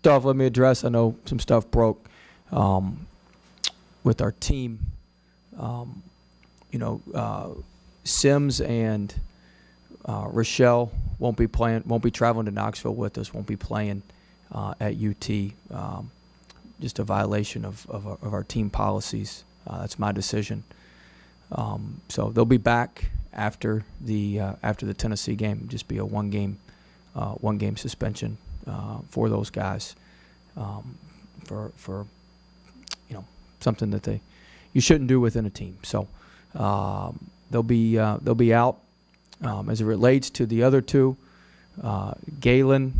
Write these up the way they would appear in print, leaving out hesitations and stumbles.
off, let me address, I know some stuff broke with our team. Sims and Rochelle won't be traveling to Knoxville with us, won't be playing at UT. Just a violation of our team policies. That's my decision. So they'll be back after the Tennessee game. Just be a one game suspension for those guys for something that you shouldn't do within a team. So they'll be out. As it relates to the other two, Galen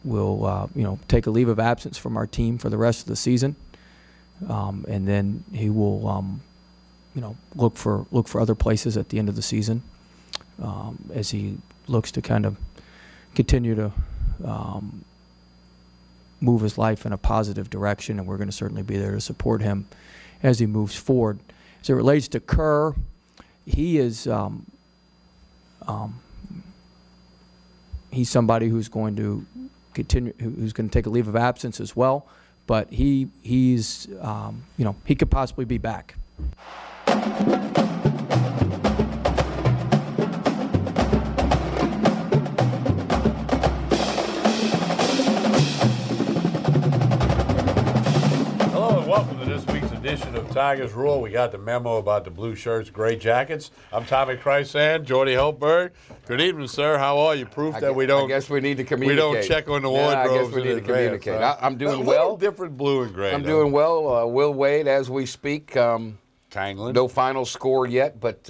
will take a leave of absence from our team for the rest of the season, and then he will look for other places at the end of the season as he looks to kind of continue to move his life in a positive direction, and we're going to certainly be there to support him as he moves forward. As it relates to Kerr, he is he's somebody who's going to continue, who's going to take a leave of absence as well, but he's he could possibly be back. Edition of Tigers Rule. We got the memo about the blue shirts, gray jackets. I'm Tommy Chrysan, Jordy Heltberg. Good evening, sir. How are you? Proof that we don't. I guess we need to communicate. We don't check on the wardrobes. I guess we need to communicate. I'm doing well. Different blue and gray. I'm doing well. Will Wade, as we speak. Tangling. No final score yet, but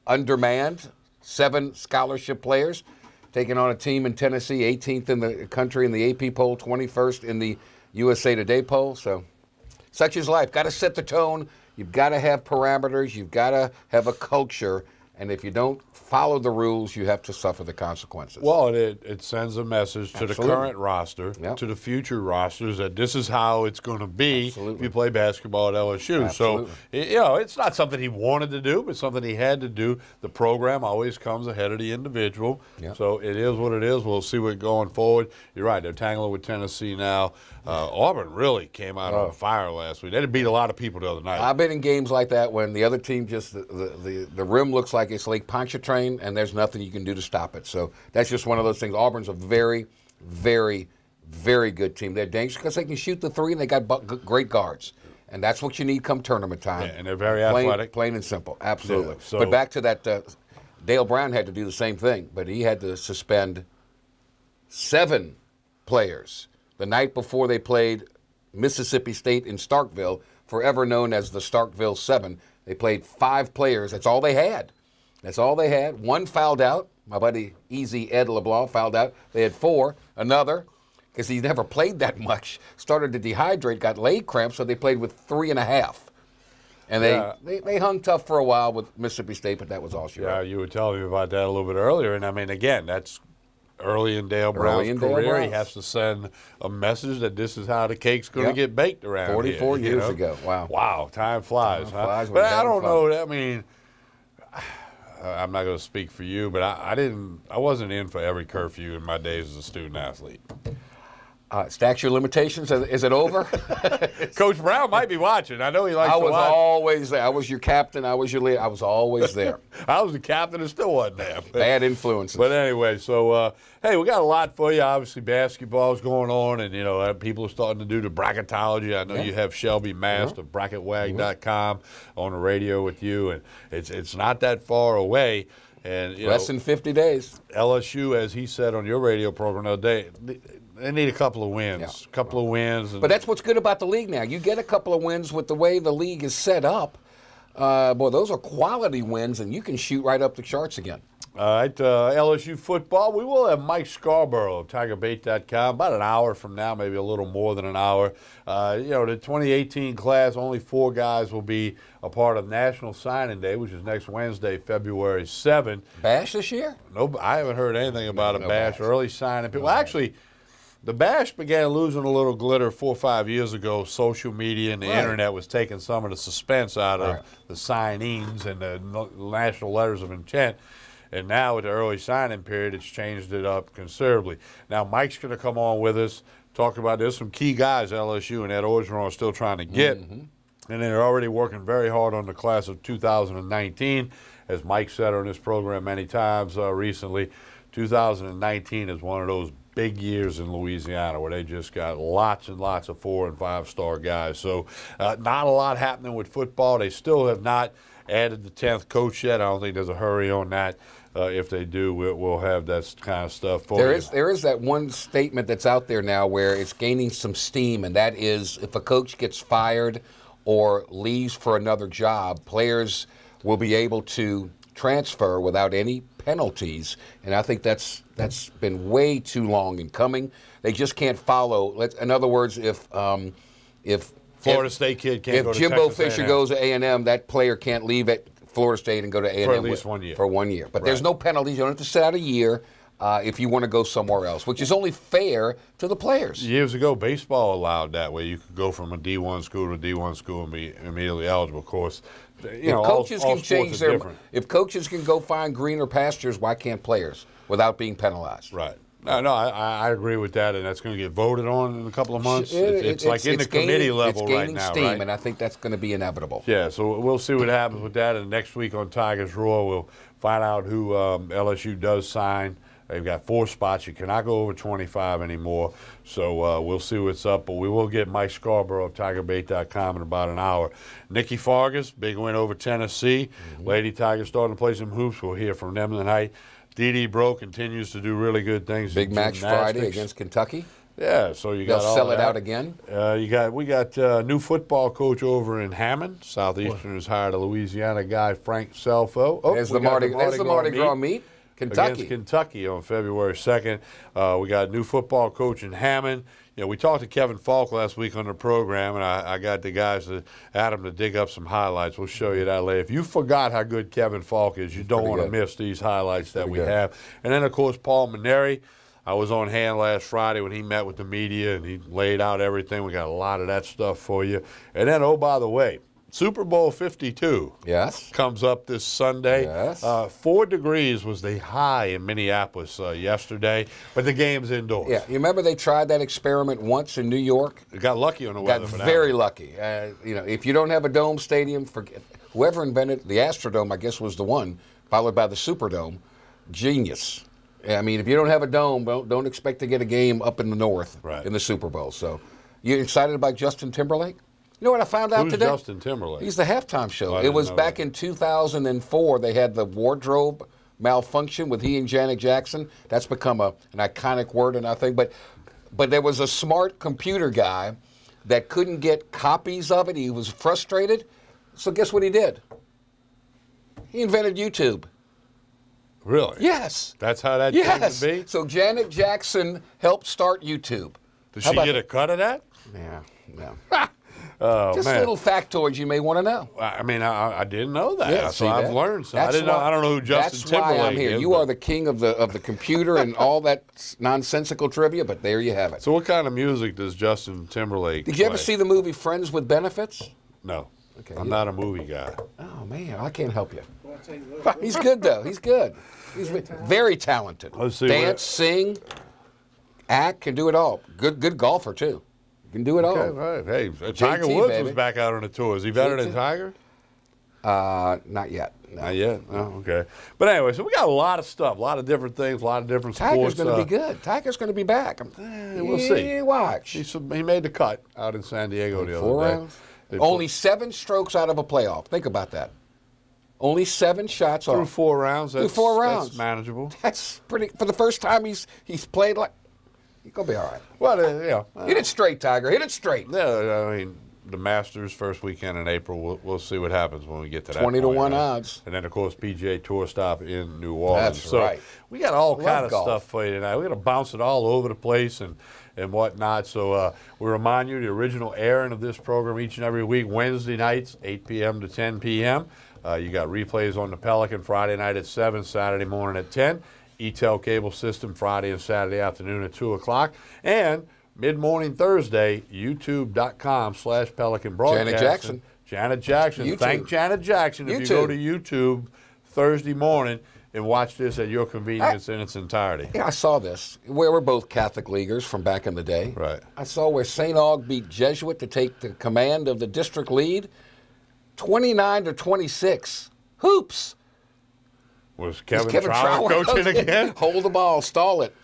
undermanned. 7 scholarship players taking on a team in Tennessee, 18th in the country in the AP poll, 21st in the USA Today poll. So. Such is life. Got to set the tone. You've got to have parameters. You've got to have a culture. And if you don't follow the rules, you have to suffer the consequences. Well, it sends a message to the current roster, to the future rosters, that this is how it's going to be if you play basketball at LSU. Absolutely. So, it's not something he wanted to do, but something he had to do. The program always comes ahead of the individual. So it is what it is. We'll see what going forward. You're right. They're tangling with Tennessee now. Auburn really came out on fire last week. They did beat a lot of people the other night. I've been in games like that when the other team just the rim looks like it's Lake Pontchartrain, and there's nothing you can do to stop it. So that's just one of those things. Auburn's a very, very, very good team. They're dangerous because they can shoot the three, and they got great guards. And that's what you need come tournament time. Yeah, and they're very athletic. Plain and simple. Absolutely. Yeah, so, but back to that, Dale Brown had to do the same thing, but he had to suspend 7 players the night before they played Mississippi State in Starkville, forever known as the Starkville 7. They played 5 players. That's all they had. That's all they had. 1 fouled out. My buddy Easy Ed LeBlanc fouled out. They had 4. Another, because he never played that much, started to dehydrate, got leg cramps, so they played with 3.5. And they hung tough for a while with Mississippi State, but that was all she wrote. Yeah, you were telling me about that a little bit earlier. And, I mean, again, that's early in Dale Brown's career. He has to send a message that this is how the cake's going to get baked around 44 here, years ago. Wow. Wow, time flies. Flies but I don't know. I mean, I'm not going to speak for you, but I wasn't in for every curfew in my days as a student athlete. Statute of limitations, is it over? Coach Brown might be watching. I know he likes to watch. I was always there. I was your captain. I was your leader. I was always there. I was the captain and still wasn't there. Bad influences. But anyway, so, hey, we got a lot for you. Obviously, basketball's going on, and, people are starting to do the bracketology. I know you have Shelby Mast of BracketWag.com on the radio with you, and it's not that far away. And less than 50 days. LSU, as he said on your radio program the other day, they need a couple of wins. A couple of wins. But that's what's good about the league now. You get a couple of wins with the way the league is set up. Boy, those are quality wins, and you can shoot right up the charts again. All right, LSU football. We will have Mike Scarborough of TigerBait.com about an hour from now, maybe a little more than an hour. The 2018 class, only 4 guys will be a part of National Signing Day, which is next Wednesday, February 7th. Bash this year? No, I haven't heard anything about a bash. Early signing. Well, actually, the bash began losing a little glitter 4 or 5 years ago. Social media and the internet was taking some of the suspense out of the signees and the national letters of intent. And now with the early signing period, it's changed it up considerably. Now Mike's going to come on with us, talk about there's some key guys LSU and Ed Orgeron are still trying to get. And they're already working very hard on the class of 2019. As Mike said on this program many times recently, 2019 is one of those big years in Louisiana where they just got lots and lots of 4- and 5-star guys. So not a lot happening with football. They still have not added the 10th coach yet. I don't think there's a hurry on that. If they do, we'll have that kind of stuff for you. There is that one statement that's out there now where it's gaining some steam, and that is if a coach gets fired or leaves for another job, players will be able to transfer without any penalties. And I think that's been way too long in coming. They just can't follow. In other words, if Florida State kid can't go to Jimbo Texas Fisher A&M. goes to A&M, that player can't leave at Florida State and go to A&M For at least 1 year. For 1 year. But Right. there's no penalties. You don't have to sit out a year if you want to go somewhere else, which is only fair to the players. Years ago, baseball allowed that way. You could go from a D1 school to a D1 school and be immediately eligible. Of course, If coaches all can change sports their, are different. if coaches can go find greener pastures, why can't players without being penalized? Right. No, I agree with that, and that's going to get voted on in a couple of months. It's like in the committee level it's right gaining now, steam, right? and I think that's going to be inevitable. Yeah, so we'll see what happens with that. And next week on Tigers Roar, we'll find out who LSU does sign. They've got 4 spots. You cannot go over 25 anymore. So we'll see what's up. But we will get Mike Scarborough of TigerBait.com in about an hour. Nikki Fargas, big win over Tennessee. Lady Tigers starting to play some hoops. We'll hear from them tonight. Dee Bro continues to do really good things. Big in match Friday gymnastics. against Kentucky. Yeah, so you They'll got all sell it that. out again. We got a new football coach over in Hammond. Southeastern has hired a Louisiana guy, Frank Selfo. There's we the got Mardi Gras meet. Kentucky. Against Kentucky on February 2nd. We got a new football coach in Hammond. You know, we talked to Kevin Falk last week on the program, and I got the guys, Adam, to dig up some highlights. We'll show you that later. If you forgot how good Kevin Falk is, you don't want to miss these highlights that we have. And then, of course, Paul Maneri. I was on hand last Friday when he met with the media, and he laid out everything. We got a lot of that stuff for you. And then, oh, by the way, Super Bowl 52 comes up this Sunday. Yes. 4 degrees was the high in Minneapolis yesterday, but the game's indoors. Yeah, you remember they tried that experiment once in New York? They got lucky on the weather. Got for that very one. lucky. If you don't have a dome stadium, forget whoever invented the Astrodome. I guess was the one, followed by the Superdome. Genius. I mean, if you don't have a dome, don't expect to get a game up in the north in the Super Bowl. So, you excited about Justin Timberlake? You know what I found out Who's today? Justin Timberlake? He's the halftime show. Oh, I it didn't was know back that. in 2004. They had the wardrobe malfunction with he and Janet Jackson. That's become an iconic word, and I think. But there was a smart computer guy that couldn't get copies of it. He was frustrated. So guess what he did? He invented YouTube. Really? Yes. That's how that came to be? So Janet Jackson helped start YouTube. Did How she about get a cut of that? Yeah, no. Oh, Just man. little factoids you may want to know. I mean, I didn't know that. Yeah, so see I've that? learned something. That's I don't know who Justin That's Timberlake why I'm here. is. You but- are the king of the computer and all that nonsensical trivia, but there you have it. So what kind of music does Justin Timberlake Did you ever play? see the movie Friends with Benefits? No. Okay, I'm yeah. not a movie guy. Oh, man, I can't help you. He's good, though. He's good. He's very talented. Let's see Dance, sing, act, can do it all. Good golfer, too. Can do it Okay, all. right. Hey, Tiger JT, Woods baby. was back out on the tour. Is he better than JT? Tiger? Not yet. No. Not yet. Oh, okay. But anyway, so we got a lot of stuff, a lot of different things, a lot of different Tiger's sports. going to be good. Tiger's going to be back. We'll see. Watch. He made the cut out in San Diego the 4 other day. rounds. They Only 7 strokes out of a playoff. Think about that. Only 7 shots through off. 4 rounds. Through That's, 4 rounds. That's manageable. That's pretty. For the first time he's played like. He's gonna be all right. Well, Hit it straight, Tiger. Hit it straight. Yeah, I mean, the Masters first weekend in April. We'll see what happens when we get to that. 20 to point, 1 right? odds. And then of course PGA Tour stop in New Orleans. That's so right. we got all Love kind of golf. stuff for you tonight. We're gonna bounce it all over the place and whatnot. So we remind you the original airing of this program each and every week, Wednesday nights, 8 p.m. to 10 p.m. You got replays on the Pelican Friday night at 7, Saturday morning at 10. ETEL cable system Friday and Saturday afternoon at 2 o'clock. And mid-morning Thursday, youtube.com/Pelican Broadcasting. Janet Jackson. Janet Jackson. YouTube. Thank Janet Jackson. If you go to YouTube Thursday morning, and watch this at your convenience in its entirety. Yeah, I saw this. We're both Catholic leaguers from back in the day. Right. I saw where St. Aug beat Jesuit to take the command of the district lead, 29-26. Hoops. Was Kevin Trower coaching again? Hold the ball, stall it.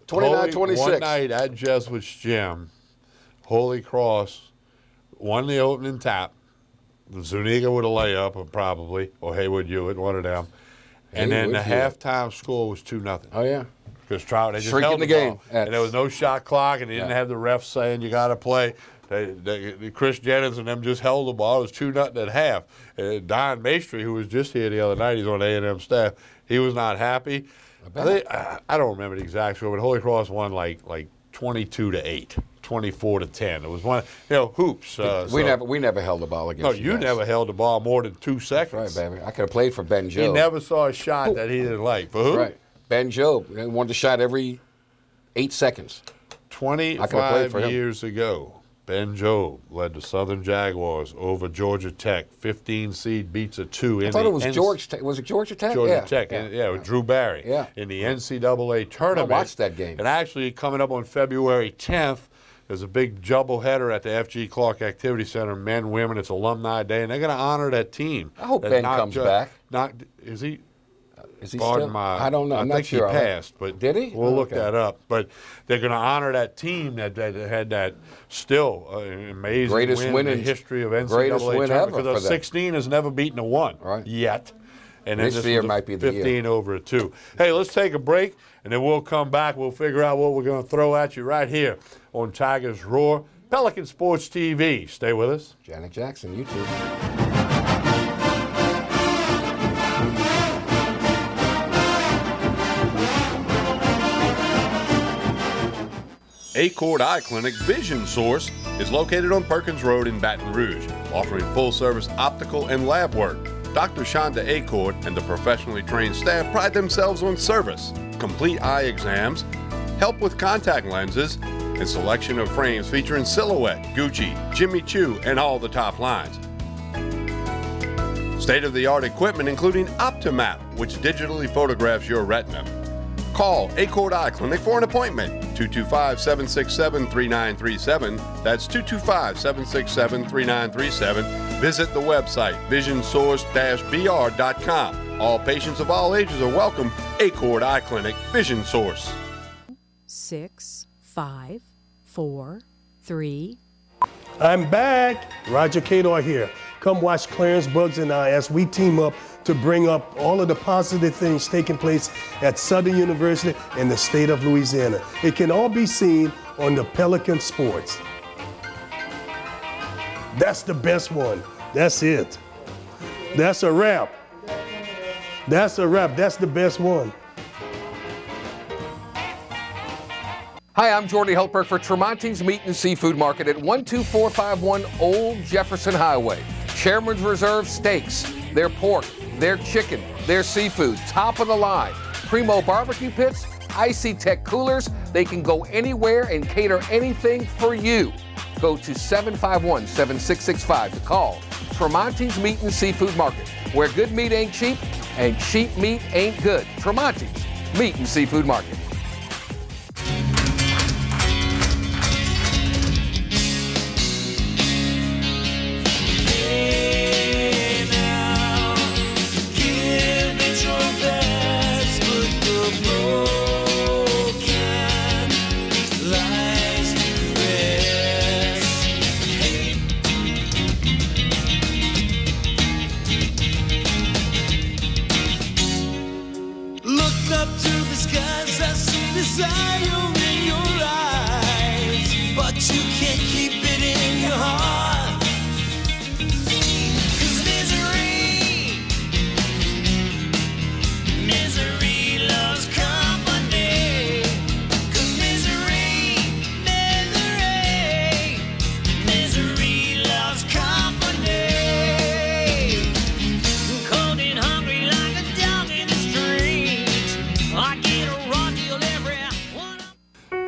29-26. One night at Jesuit's gym, Holy Cross won the opening tap. Zuniga with a layup, probably, or Haywood Hewitt, one of them. And then the halftime score was 2-0. Oh, yeah. Because Trout, they just Shrinking held the ball. game. And there was no shot clock, and they didn't have the refs saying you got to play. Chris Jennings and them just held the ball. It was 2-0 at half. Don Maestri, who was just here the other night, he's on the A&M staff, he was not happy. I don't remember the exact score, but Holy Cross won like 22-8. 24-10. It was one, hoops. We never held the ball against you No, you guys. never held the ball more than 2 seconds. That's right, baby. I could have played for Ben Jobe. He never saw a shot that he didn't like. For who? Right. Ben Jobe. He wanted a shot every 8 seconds. 25 years ago, Ben Jobe led the Southern Jaguars over Georgia Tech. 15 seed beats a 2. I thought it was Georgia Tech. Was it Georgia Tech? Georgia Tech. With Drew Barry. Yeah. In the NCAA tournament. I watched that game. And actually, coming up on February 10th, there's a big doubleheader at the F.G. Clark Activity Center, men, women. It's Alumni Day, and they're going to honor that team. I hope Ben comes back. Is he? Is he Pardon still? my. I don't know. I'm I not think sure. he passed, but did he? We'll look that up. But they're going to honor that team that had that still amazing Greatest win in the history of NCAA greatest win tournament. ever Because 16 has never beaten a 1 yet. And then this year might be the 15 year. over a 2. Hey, let's take a break, and then we'll come back. We'll figure out what we're going to throw at you right here on Tigers Roar, Pelican Sports TV. Stay with us. Janet Jackson, YouTube. Acord Eye Clinic Vision Source is located on Perkins Road in Baton Rouge, offering full-service optical and lab work. Dr. Shonda Acord and the professionally trained staff pride themselves on service, complete eye exams, help with contact lenses, and selection of frames featuring Silhouette, Gucci, Jimmy Choo, and all the top lines. State-of-the-art equipment including Optimap, which digitally photographs your retina. Call Acord Eye Clinic for an appointment, 225-767-3937. That's 225-767-3937. Visit the website, visionsource-br.com. All patients of all ages are welcome. Acord Eye Clinic, Vision Source. 6, 5, 4, 3. I'm back. Roger Cador here. Come watch Clarence Bugs and I as we team up to bring up all of the positive things taking place at Southern University in the state of Louisiana. It can all be seen on the Pelican Sports. That's the best one. That's it. That's a wrap. That's a wrap. That's the best one. Hi, I'm Jordy Helper for Tremonti's Meat and Seafood Market at 12451 Old Jefferson Highway. Chairman's Reserve steaks, their pork, their chicken, their seafood, top of the line. Primo barbecue pits, Icy Tech coolers. They can go anywhere and cater anything for you. Go to 751-7665 to call Tremonti's Meat and Seafood Market, where good meat ain't cheap and cheap meat ain't good. Tremonti's Meat and Seafood Market.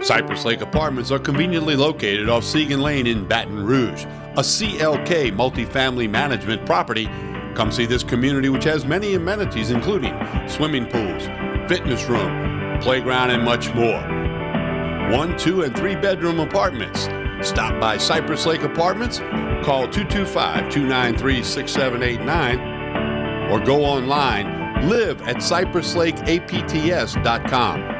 Cypress Lake Apartments are conveniently located off Segan Lane in Baton Rouge, a CLK multifamily management property Come see this community, which has many amenities, including swimming pools, fitness room, playground, and much more. 1, 2, and 3 bedroom apartments. Stop by Cypress Lake Apartments, call 225-293-6789, or go online, live at cypresslakeapts.com.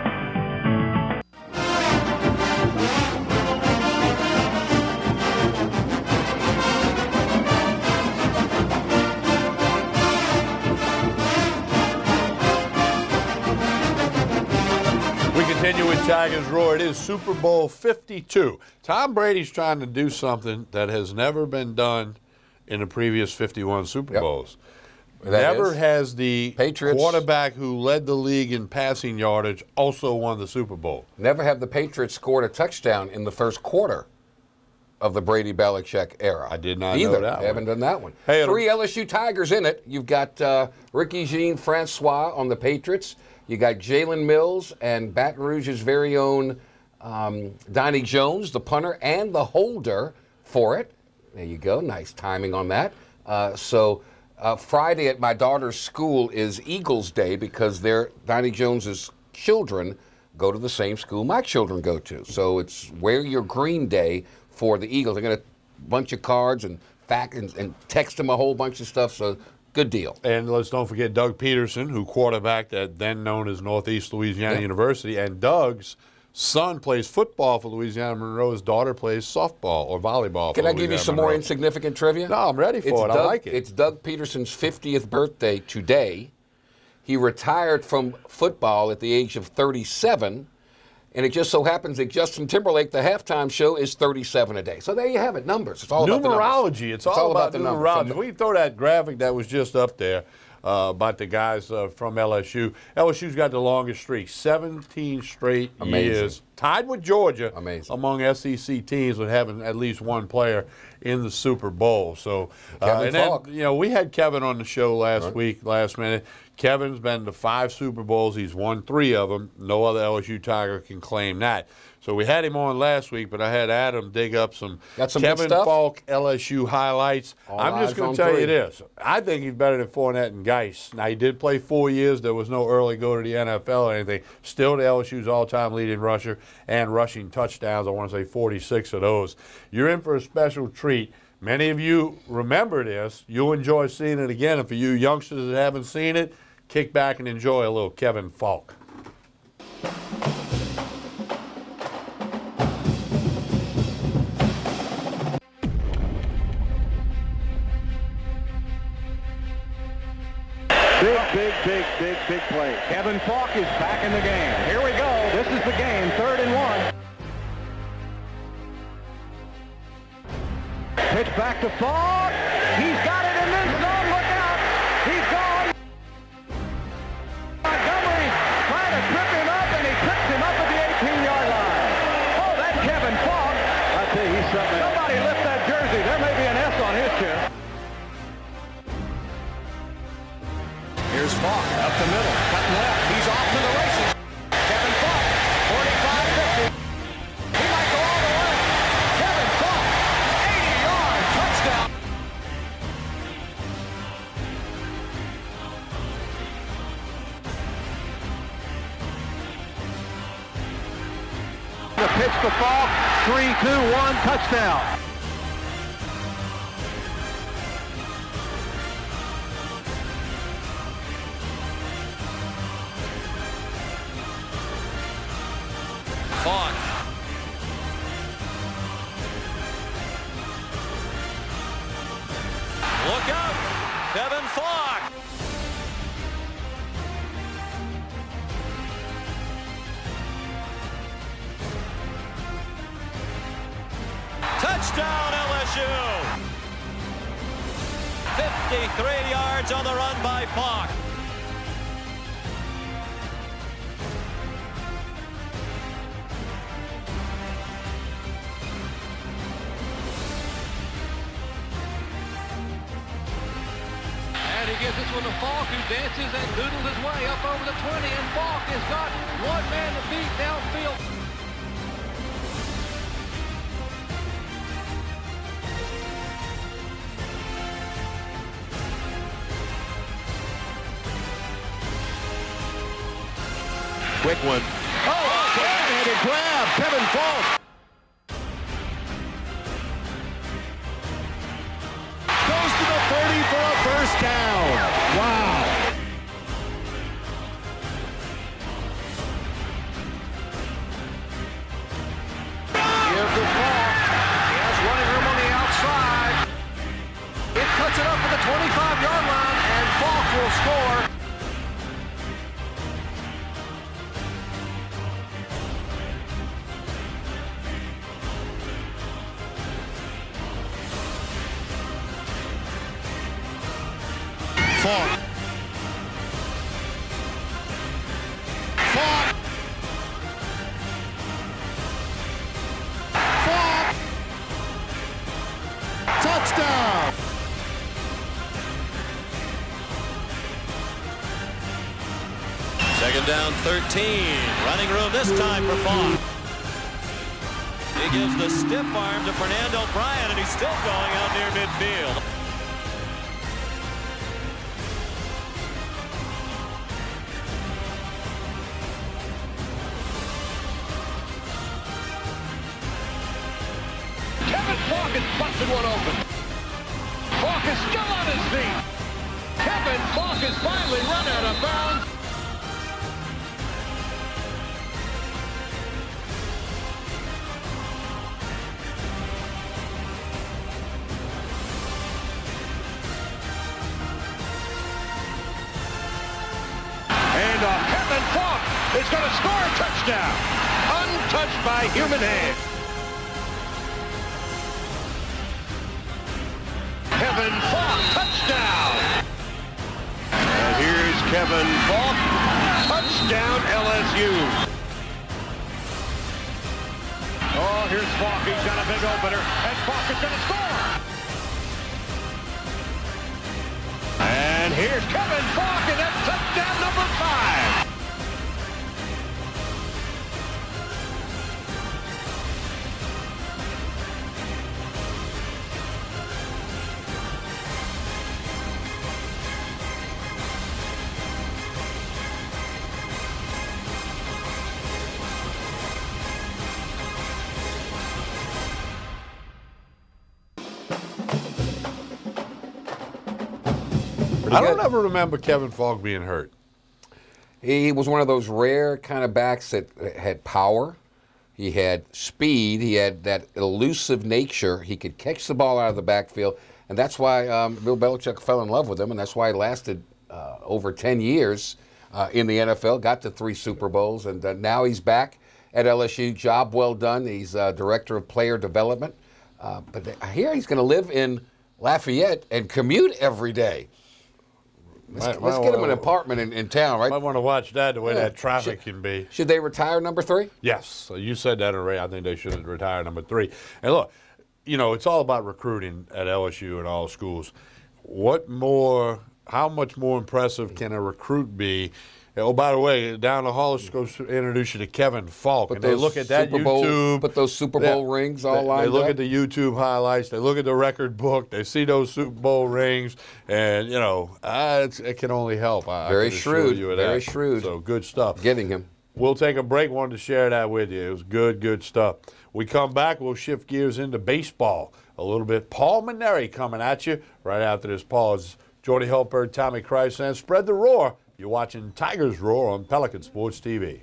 Continue with Tigers Roar. It is Super Bowl 52. Tom Brady's trying to do something that has never been done in the previous 51 Super Bowls. Never has the Patriots quarterback who led the league in passing yardage also won the Super Bowl. Never have the Patriots scored a touchdown in the first quarter of the Brady-Belichick era. I did not know that. They haven't done that one. Hey, 3 LSU Tigers in it. You've got Ricky Jean-Francois on the Patriots. You got Jalen Mills and Baton Rouge's very own Donnie Jones, the punter and the holder for it. There you go. Nice timing on that. So Friday at my daughter's school is Eagles Day because Donnie Jones's children go to the same school my children go to. So it's wear your green day for the Eagles. They're going to bunch of cards and text them a whole bunch of stuff. So good deal. And let's don't forget Doug Peterson, who quarterbacked at then known as Northeast Louisiana University. And Doug's son plays football for Louisiana Monroe. His daughter plays softball or volleyball for Can I give you some more insignificant trivia? No, I'm ready for it. I like it. It's Doug Peterson's 50th birthday today. He retired from football at the age of 37. And it just so happens that Justin Timberlake, the halftime show, is 37 a day. So there you have it, numbers. It's all about the numbers. It's all about the numerology. We throw that graphic that was just up there about the guys from LSU. LSU's got the longest streak, 17 straight years, tied with Georgia among SEC teams with having at least one player in the Super Bowl. So, we had Kevin on the show last minute. Kevin's been to 5 Super Bowls. He's won 3 of them. No other LSU Tiger can claim that. So we had him on last week, but I had Adam dig up some Kevin Falk LSU highlights. I'm just going to tell you this. I think he's better than Fournette and Geis. Now, he did play 4 years. There was no early go to the NFL or anything. Still the LSU's all-time leading rusher and rushing touchdowns. I want to say 46 of those. You're in for a special treat. Many of you remember this. You'll enjoy seeing it again. And for you youngsters that haven't seen it, kick back and enjoy a little Kevin Falk. Big play. Kevin Falk is back in the game. Here we go. This is the game. 3rd and 1. Pitch back to Falk. He's got it in this zone. Look out. He's gone. Montgomery trying to trip him up, and he trips him up at the 18-yard line. Oh, that's Kevin Falk. I tell you, he's something else. Somebody lift that jersey. There may be an S on his chest. Here's Falk up the middle, cut left. He's off to the races. Kevin Falk, 45-50. He might go all the way. Kevin Falk, 80-yard touchdown. The pitch to Falk, 3-2-1 touchdown. Falk. Look out, Kevin Falk. Touchdown LSU. 53 yards on the run by Falk. And he gives this one to Falk, who dances and doodles his way up over the 20, and Falk has got one man to beat downfield. quick one. Oh, backhanded grab. Kevin Falk. Goes to the 30 for a first down. Wow. Here's the Falk. He has running room on the outside. It cuts it up at the 25-yard line, and Falk will score. Falk. Falk. Falk. Touchdown. Second down, 13. Running room this time for Falk. He gives the stiff arm to Fernando Bryant, and he's still going out near midfield. Kevin Falk is busting one open. Falk is still on his feet. Kevin Falk is finally run out of bounds. And Kevin Falk is going to score a touchdown. Untouched by human hand. Kevin Falk, touchdown. And here's Kevin Falk, touchdown LSU. Oh, here's Falk, he's got a big opener, and Falk is going to score. And here's Kevin Falk, and that's touchdown number 5. I don't ever remember Kevin Falk being hurt. He was one of those rare kind of backs that had power. He had speed. He had that elusive nature. He could catch the ball out of the backfield. And that's why Bill Belichick fell in love with him. And that's why he lasted over 10 years in the NFL, got to 3 Super Bowls. And now he's back at LSU. Job well done. He's director of player development. But I hear he's going to live in Lafayette and commute every day. Let's get him an apartment in town, right? I want to watch that, the way that traffic can be. Should they retire number 3? Yes. So you said that already. I think they should retire number 3. And look, you know, it's all about recruiting at LSU and all schools. How much more impressive can a recruit be? Oh, by the way, down the hall, let's go introduce you to Kevin Falk. And they look at that YouTube. Put those Super Bowl rings all lined up. They look at the YouTube highlights. They look at the record book. They see those Super Bowl rings. And, you know, it can only help. Very shrewd. Very shrewd. So good stuff. Getting him. We'll take a break. Wanted to share that with you. It was good stuff. We come back, we'll shift gears into baseball a little bit. Paul Mainieri coming at you right after this pause. Jordy Hultberg, Tommy Christ, and Spread the Roar. You're watching Tigers Roar on Pelican Sports TV.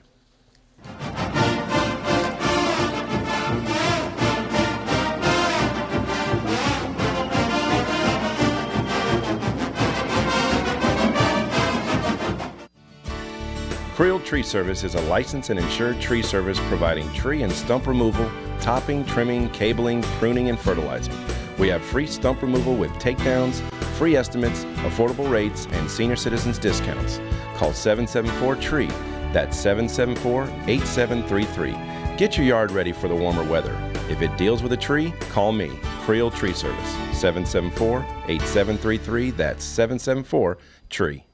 Creel Tree Service is a licensed and insured tree service providing tree and stump removal, topping, trimming, cabling, pruning, and fertilizing. We have free stump removal with takedowns, free estimates, affordable rates, and senior citizens discounts. Call 774-TREE. That's 774-8733. Get your yard ready for the warmer weather. If it deals with a tree, call me, Creel Tree Service, 774-8733. That's 774-TREE.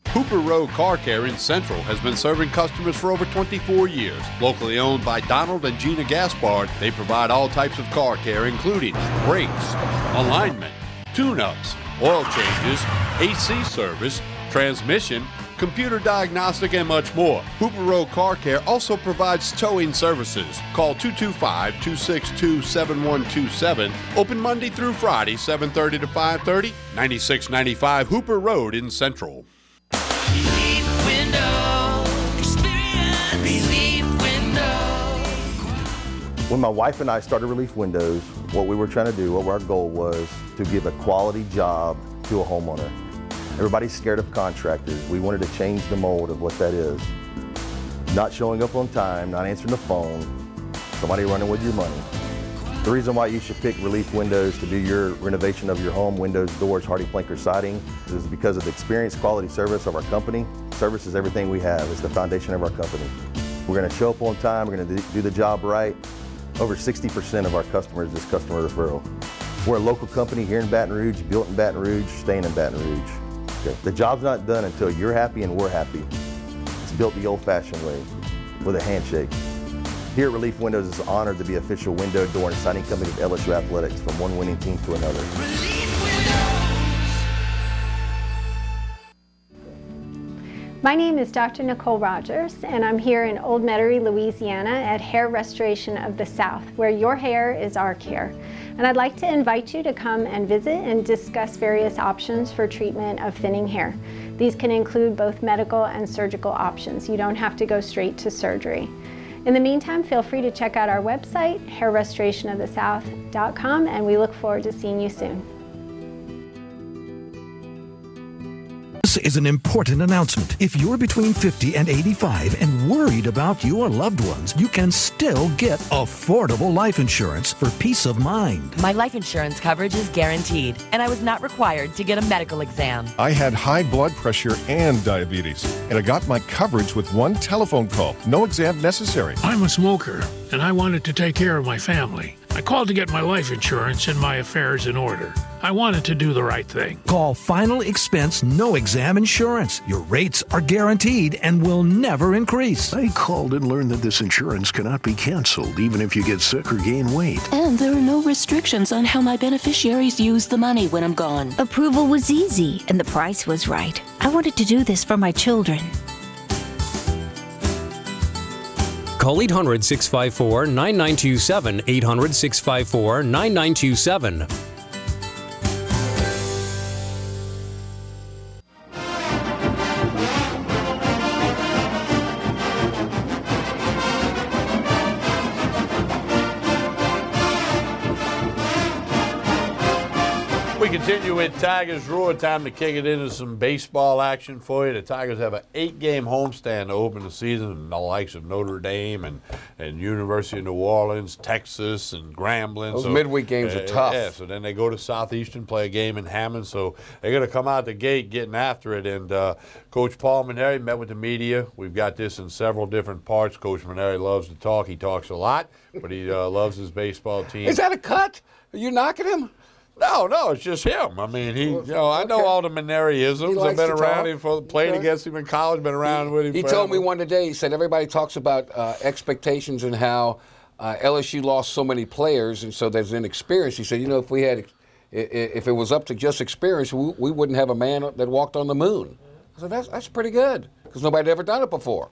Hooper Road Car Care in Central has been serving customers for over 24 years. Locally owned by Donald and Gina Gaspard, they provide all types of car care, including brakes, alignment, tune-ups, oil changes, AC service, transmission, computer diagnostic, and much more. Hooper Road Car Care also provides towing services. Call 225-262-7127. Open Monday through Friday, 7:30 to 5:30, 9695 Hooper Road in Central. Relief Window. Experience Relief Window. When my wife and I started Relief Windows, what we were trying to do, what our goal was to give a quality job to a homeowner. Everybody's scared of contractors. We wanted to change the mold of what that is. Not showing up on time, not answering the phone, somebody running with your money. The reason why you should pick Relief Windows to do your renovation of your home, windows, doors, hardy plank, or siding, is because of the experience, quality service of our company. Service is everything we have. It's the foundation of our company. We're going to show up on time. We're going to do the job right. Over 60% of our customers is customer referral. We're a local company here in Baton Rouge, built in Baton Rouge, staying in Baton Rouge. Okay. The job's not done until you're happy and we're happy. It's built the old-fashioned way, with a handshake. Here at Relief Windows, it's an honor to be official window, door, and siding company of LSU Athletics, from one winning team to another. My name is Dr. Nicole Rogers, and I'm here in Old Metairie, Louisiana at Hair Restoration of the South, where your hair is our care. And I'd like to invite you to come and visit and discuss various options for treatment of thinning hair. These can include both medical and surgical options. You don't have to go straight to surgery. In the meantime, feel free to check out our website, hairrestorationofthesouth.com, and we look forward to seeing you soon. This is an important announcement. If you're between 50 and 85 and worried about your loved ones, you can still get affordable life insurance for peace of mind. My life insurance coverage is guaranteed, and I was not required to get a medical exam. I had high blood pressure and diabetes, and I got my coverage with one telephone call. No exam necessary. I'm a smoker, and I wanted to take care of my family. I called to get my life insurance and my affairs in order. I wanted to do the right thing. Call Final Expense No Exam Insurance. Your rates are guaranteed and will never increase. I called and learned that this insurance cannot be canceled even if you get sick or gain weight. And there are no restrictions on how my beneficiaries use the money when I'm gone. Approval was easy and the price was right. I wanted to do this for my children. Call 800-654-9927, 800-654-9927. We continue with Tigers Roar. Time to kick it into some baseball action for you. The Tigers have an 8-game homestand to open the season, and the likes of Notre Dame and University of New Orleans, Texas, and Grambling. Those midweek games are tough. Yeah, so then they go to Southeastern, play a game in Hammond. So they're going to come out the gate getting after it. And Coach Paul Mainieri met with the media. We've got this in several different parts. Coach Mainieri loves to talk. He talks a lot, but he loves his baseball team. Is that a cut? Are you knocking him? No, it's just him. I mean, I know all the Mainieri-isms. I've been around him, played against him in college, been around with him. He told me one today, he said everybody talks about expectations and how LSU lost so many players, and so there's inexperience. He said, if it was up to just experience, we wouldn't have a man that walked on the moon. I said, that's pretty good, because nobody had ever done it before.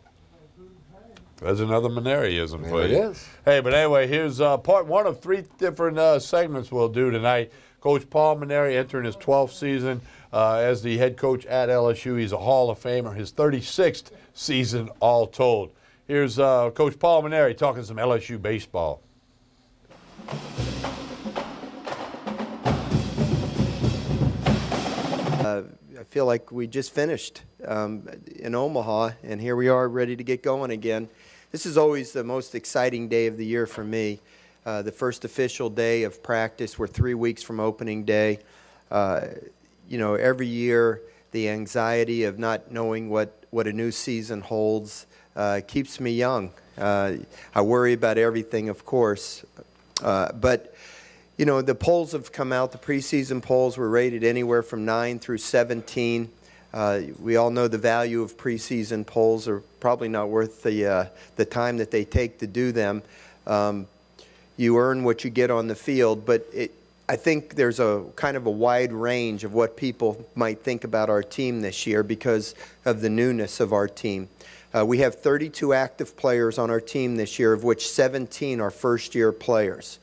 There's another Mainieri-ism for you. It is. Hey, but anyway, here's part one of 3 different segments we'll do tonight. Coach Paul Mainieri entering his 12th season as the head coach at LSU. He's a Hall of Famer, his 36th season all told. Here's Coach Paul Mainieri talking some LSU baseball. I feel like we just finished in Omaha, and here we are ready to get going again. This is always the most exciting day of the year for me. The first official day of practice. We're 3 weeks from opening day. Every year the anxiety of not knowing what a new season holds keeps me young. I worry about everything, of course, but the polls have come out. The preseason polls were rated anywhere from 9 through 17. We all know the value of preseason polls are probably not worth the time that they take to do them. You earn what you get on the field, but I think there's a kind of a wide range of what people might think about our team this year because of the newness of our team. We have 32 active players on our team this year, of which 17 are first-year players.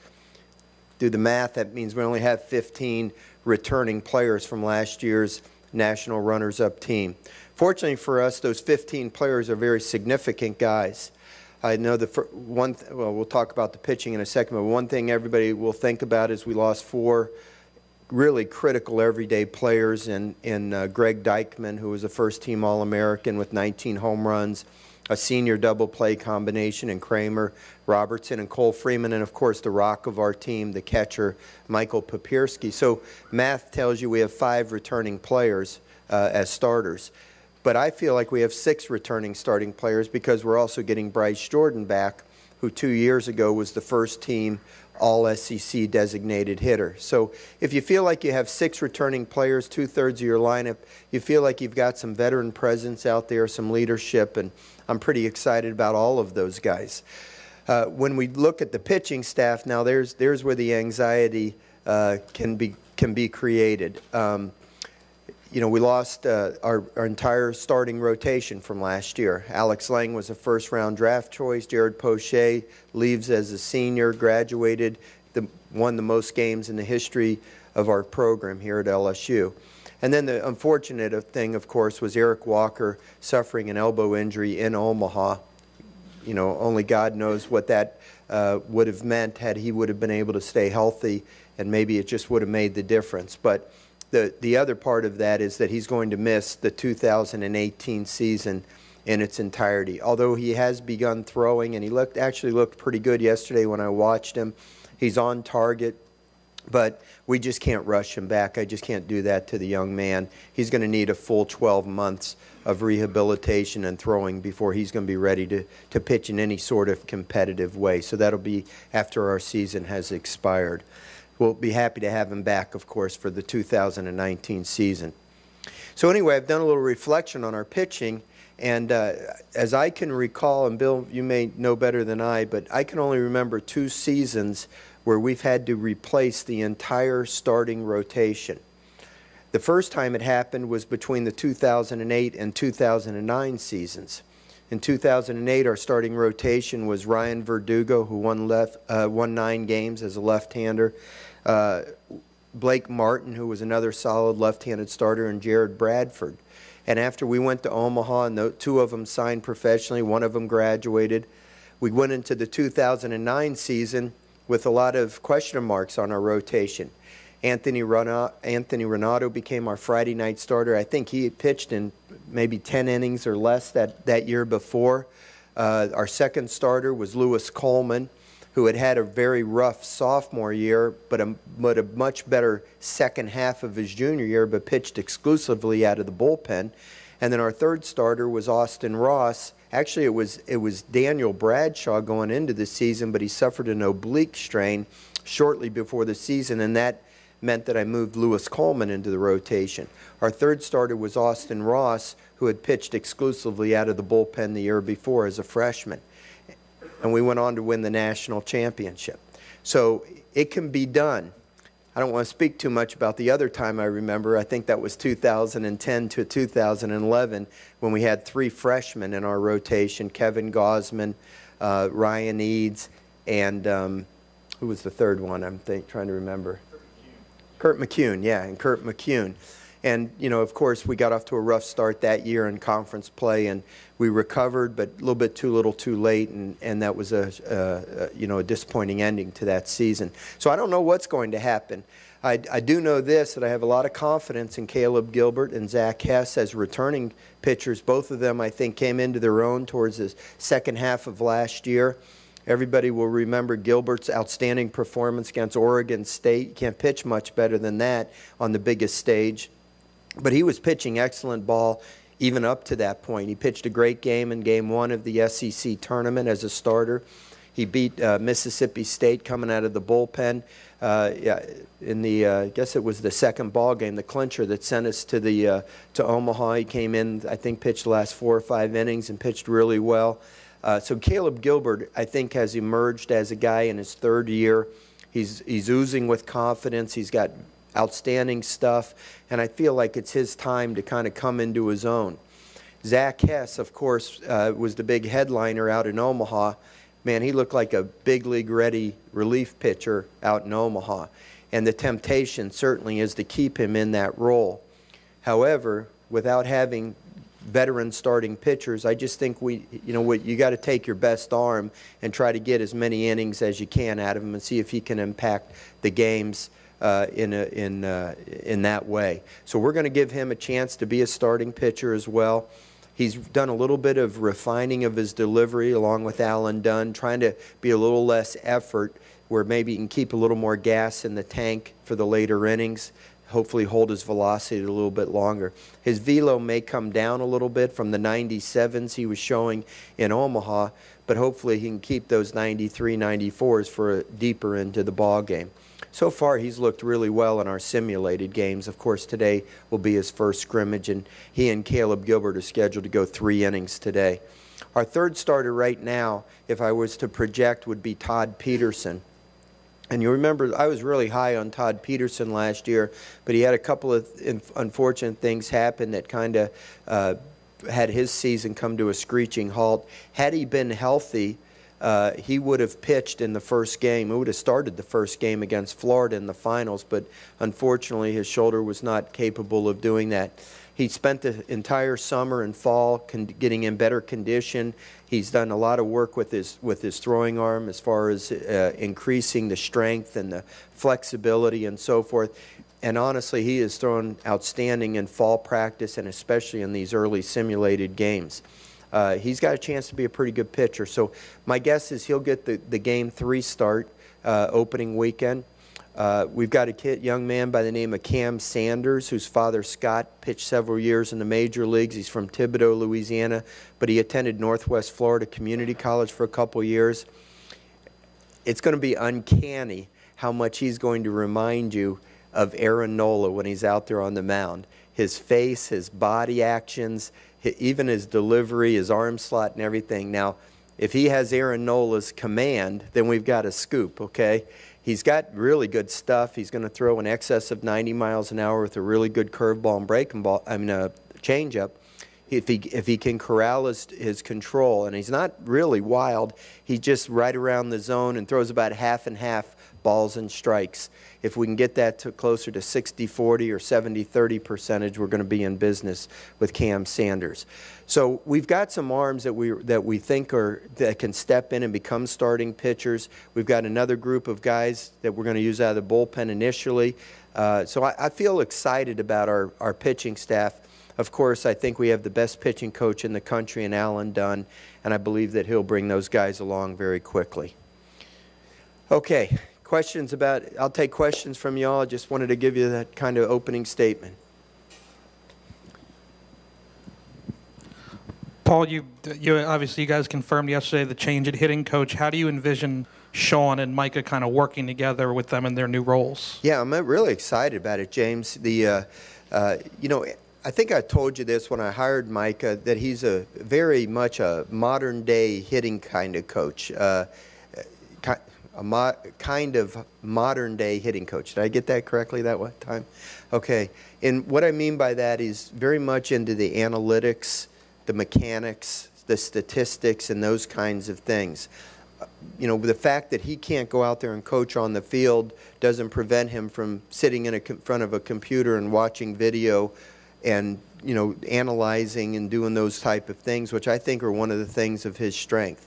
Do the math, that means we only have 15 returning players from last year's national runners-up team. Fortunately for us, those 15 players are very significant guys. I know well, we'll talk about the pitching in a second, but one thing everybody will think about is we lost 4 really critical everyday players in Greg Dykman, who was a first-team All-American with 19 home runs, a senior double play combination in Kramer, Robertson, and Cole Freeman, and of course the rock of our team, the catcher, Michael Papierski. So math tells you we have 5 returning players as starters. But I feel like we have 6 returning starting players because we're also getting Bryce Jordan back, who 2 years ago was the first-team All-SEC designated hitter. So if you feel like you have 6 returning players, 2/3 of your lineup, you feel like you've got some veteran presence out there, some leadership, and I'm pretty excited about all of those guys. When we look at the pitching staff now, there's where the anxiety can be created. You know, we lost our entire starting rotation from last year. Alex Lang was a first-round draft choice. Jared Poche leaves as a senior, graduated, won the most games in the history of our program here at LSU. And then the unfortunate thing, of course, was Eric Walker suffering an elbow injury in Omaha. You know, only God knows what that would have meant had he would have been able to stay healthy, and maybe it just would have made the difference. But the other part of that is that he's going to miss the 2018 season in its entirety. Although he has begun throwing, and he actually looked pretty good yesterday when I watched him. He's on target, but we just can't rush him back. I just can't do that to the young man. He's going to need a full 12 months of rehabilitation and throwing before he's going to be ready to pitch in any sort of competitive way. So that'll be after our season has expired. We'll be happy to have him back, of course, for the 2019 season. So anyway, I've done a little reflection on our pitching, and as I can recall, and Bill, you may know better than I, but I can only remember 2 seasons where we've had to replace the entire starting rotation. The first time it happened was between the 2008 and 2009 seasons. In 2008, our starting rotation was Ryan Verdugo, who won 9 games as a left-hander, Blake Martin, who was another solid left-handed starter, and Jared Bradford. And after we went to Omaha, and 2 of them signed professionally, 1 of them graduated, we went into the 2009 season with a lot of question marks on our rotation. Anthony Renato became our Friday night starter. I think he had pitched in maybe 10 innings or less that year before. Our second starter was Lewis Coleman, who had a very rough sophomore year, but a much better second half of his junior year, but pitched exclusively out of the bullpen. And then our third starter was Austin Ross. Actually, it was Daniel Bradshaw going into the season, but he suffered an oblique strain shortly before the season, and that meant that I moved Lewis Coleman into the rotation. Our third starter was Austin Ross, who had pitched exclusively out of the bullpen the year before as a freshman. And we went on to win the national championship. So it can be done. I don't want to speak too much about the other time I remember. I think that was 2010 to 2011 when we had 3 freshmen in our rotation, Kevin Gosman, Ryan Eads, and who was the third one? I'm trying to remember. Kurt McCune, yeah, and Kurt McCune. And, you know, of course, we got off to a rough start that year in conference play, and we recovered, but a little bit too little too late, and that was a disappointing ending to that season. So I don't know what's going to happen. I do know this, that I have a lot of confidence in Caleb Gilbert and Zach Hess as returning pitchers. Both of them, I think, came into their own towards the second half of last year. Everybody will remember Gilbert's outstanding performance against Oregon State. You can't pitch much better than that on the biggest stage. But he was pitching excellent ball even up to that point. He pitched a great game in Game 1 of the SEC tournament as a starter. He beat Mississippi State coming out of the bullpen in the, I guess it was the second ball game, the clincher that sent us to Omaha. He came in, I think, pitched the last 4 or 5 innings and pitched really well. So Caleb Gilbert, I think, has emerged as a guy in his third year He's oozing with confidence. He's got outstanding stuff, and I feel like it's his time to kind of come into his own. Zach Hess, of course, was the big headliner out in Omaha. Man, he looked like a big league ready relief pitcher out in Omaha, and the temptation certainly is to keep him in that role. However, without having veteran starting pitchers, I just think you got to take your best arm and try to get as many innings as you can out of him and see if he can impact the games in that way. So we're going to give him a chance to be a starting pitcher as well. He's done a little bit of refining of his delivery along with Alan Dunn, trying to be a little less effort where maybe he can keep a little more gas in the tank for the later innings, hopefully hold his velocity a little bit longer. His velo may come down a little bit from the 97s he was showing in Omaha, but hopefully he can keep those 93, 94s for deeper into the ball game. So far, he's looked really well in our simulated games. Of course, today will be his first scrimmage, and he and Caleb Gilbert are scheduled to go 3 innings today. Our third starter right now, if I was to project, would be Todd Peterson. And you remember, I was really high on Todd Peterson last year, but he had a couple of unfortunate things happen that kind of had his season come to a screeching halt. Had he been healthy, he would have pitched in the first game. He would have started the first game against Florida in the finals, but unfortunately his shoulder was not capable of doing that. He spent the entire summer and fall getting in better condition. He's done a lot of work with his throwing arm as far as increasing the strength and the flexibility and so forth. And honestly, he has thrown outstanding in fall practice and especially in these early simulated games. He's got a chance to be a pretty good pitcher. So my guess is he'll get the Game 3 start opening weekend. We've got a young man by the name of Cam Sanders, whose father, Scott, pitched several years in the major leagues. He's from Thibodaux, Louisiana, but he attended Northwest Florida Community College for a couple years. It's going to be uncanny how much he's going to remind you of Aaron Nola when he's out there on the mound. His face, his body actions, even his delivery, his arm slot and everything. Now, if he has Aaron Nola's command, then we've got a scoop, okay? He's got really good stuff. He's going to throw in excess of 90 miles an hour with a really good curveball and breaking ball, changeup. If he can corral his control, and he's not really wild, he's just right around the zone and throws about half and half balls and strikes. If we can get that to closer to 60-40 or 70-30 percentage, we're going to be in business with Cam Sanders. So we've got some arms that we think that can step in and become starting pitchers. We've got another group of guys that we're going to use out of the bullpen initially. So I feel excited about our pitching staff. Of course, I think we have the best pitching coach in the country in Alan Dunn, and I believe that he'll bring those guys along very quickly. Okay. Questions about, I'll take questions from y'all. I just wanted to give you that kind of opening statement. Paul, you obviously, you guys confirmed yesterday the change at hitting coach. How do you envision Sean and Micah kind of working together with them in their new roles? Yeah, I'm really excited about it, James. You know, I think I told you this when I hired Micah, that he's very much a modern day hitting kind of coach. Kind of modern-day hitting coach. Did I get that correctly that one time? Okay. And what I mean by that is very much into the analytics, the mechanics, the statistics, and those kinds of things. You know, the fact that he can't go out there and coach on the field doesn't prevent him from sitting in front of a computer and watching video and, you know, analyzing and doing those type of things, which I think are one of the things of his strength.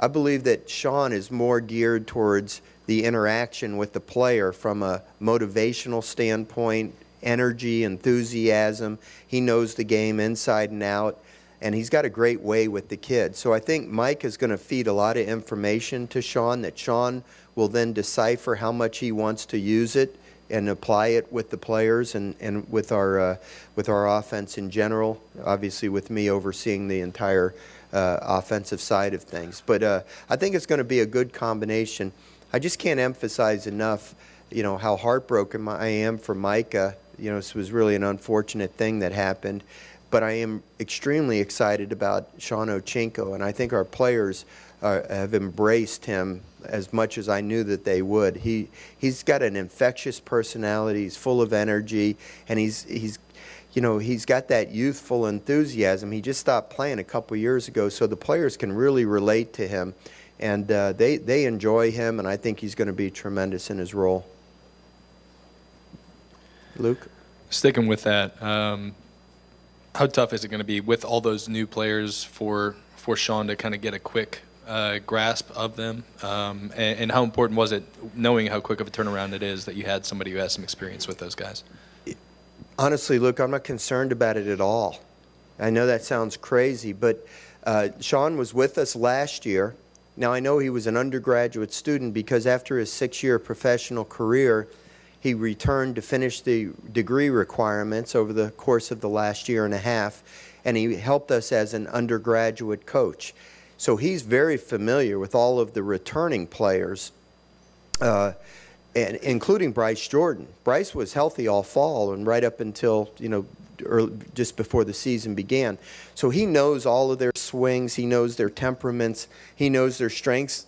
I believe that Sean is more geared towards the interaction with the player from a motivational standpoint, energy, enthusiasm. He knows the game inside and out, and he's got a great way with the kids. So I think Mike is going to feed a lot of information to Sean that Sean will then decipher how much he wants to use it and apply it with the players and with our offense in general, obviously with me overseeing the entire offensive side of things. But I think it's going to be a good combination. I just can't emphasize enough, you know, how heartbroken I am for Micah. You know, this was really an unfortunate thing that happened. but I am extremely excited about Sean Ochinko, and I think our players have embraced him as much as I knew that they would. He's got an infectious personality. He's full of energy, and he's got that youthful enthusiasm. He just stopped playing a couple years ago, so the players can really relate to him, and they enjoy him, and I think he's going to be tremendous in his role. Luke? Sticking with that, how tough is it going to be with all those new players for Sean to kind of get a quick grasp of them? And how important was it, knowing how quick of a turnaround it is, that you had somebody who has some experience with those guys? Honestly, Luke, I'm not concerned about it at all. I know that sounds crazy, but Sean was with us last year. Now, I know he was an undergraduate student because after his 6-year professional career, he returned to finish the degree requirements over the course of the last year and a half, and he helped us as an undergraduate coach. So he's very familiar with all of the returning players, and including Bryce Jordan. Bryce was healthy all fall and right up until, just before the season began. So he knows all of their swings, he knows their temperaments, he knows their strengths,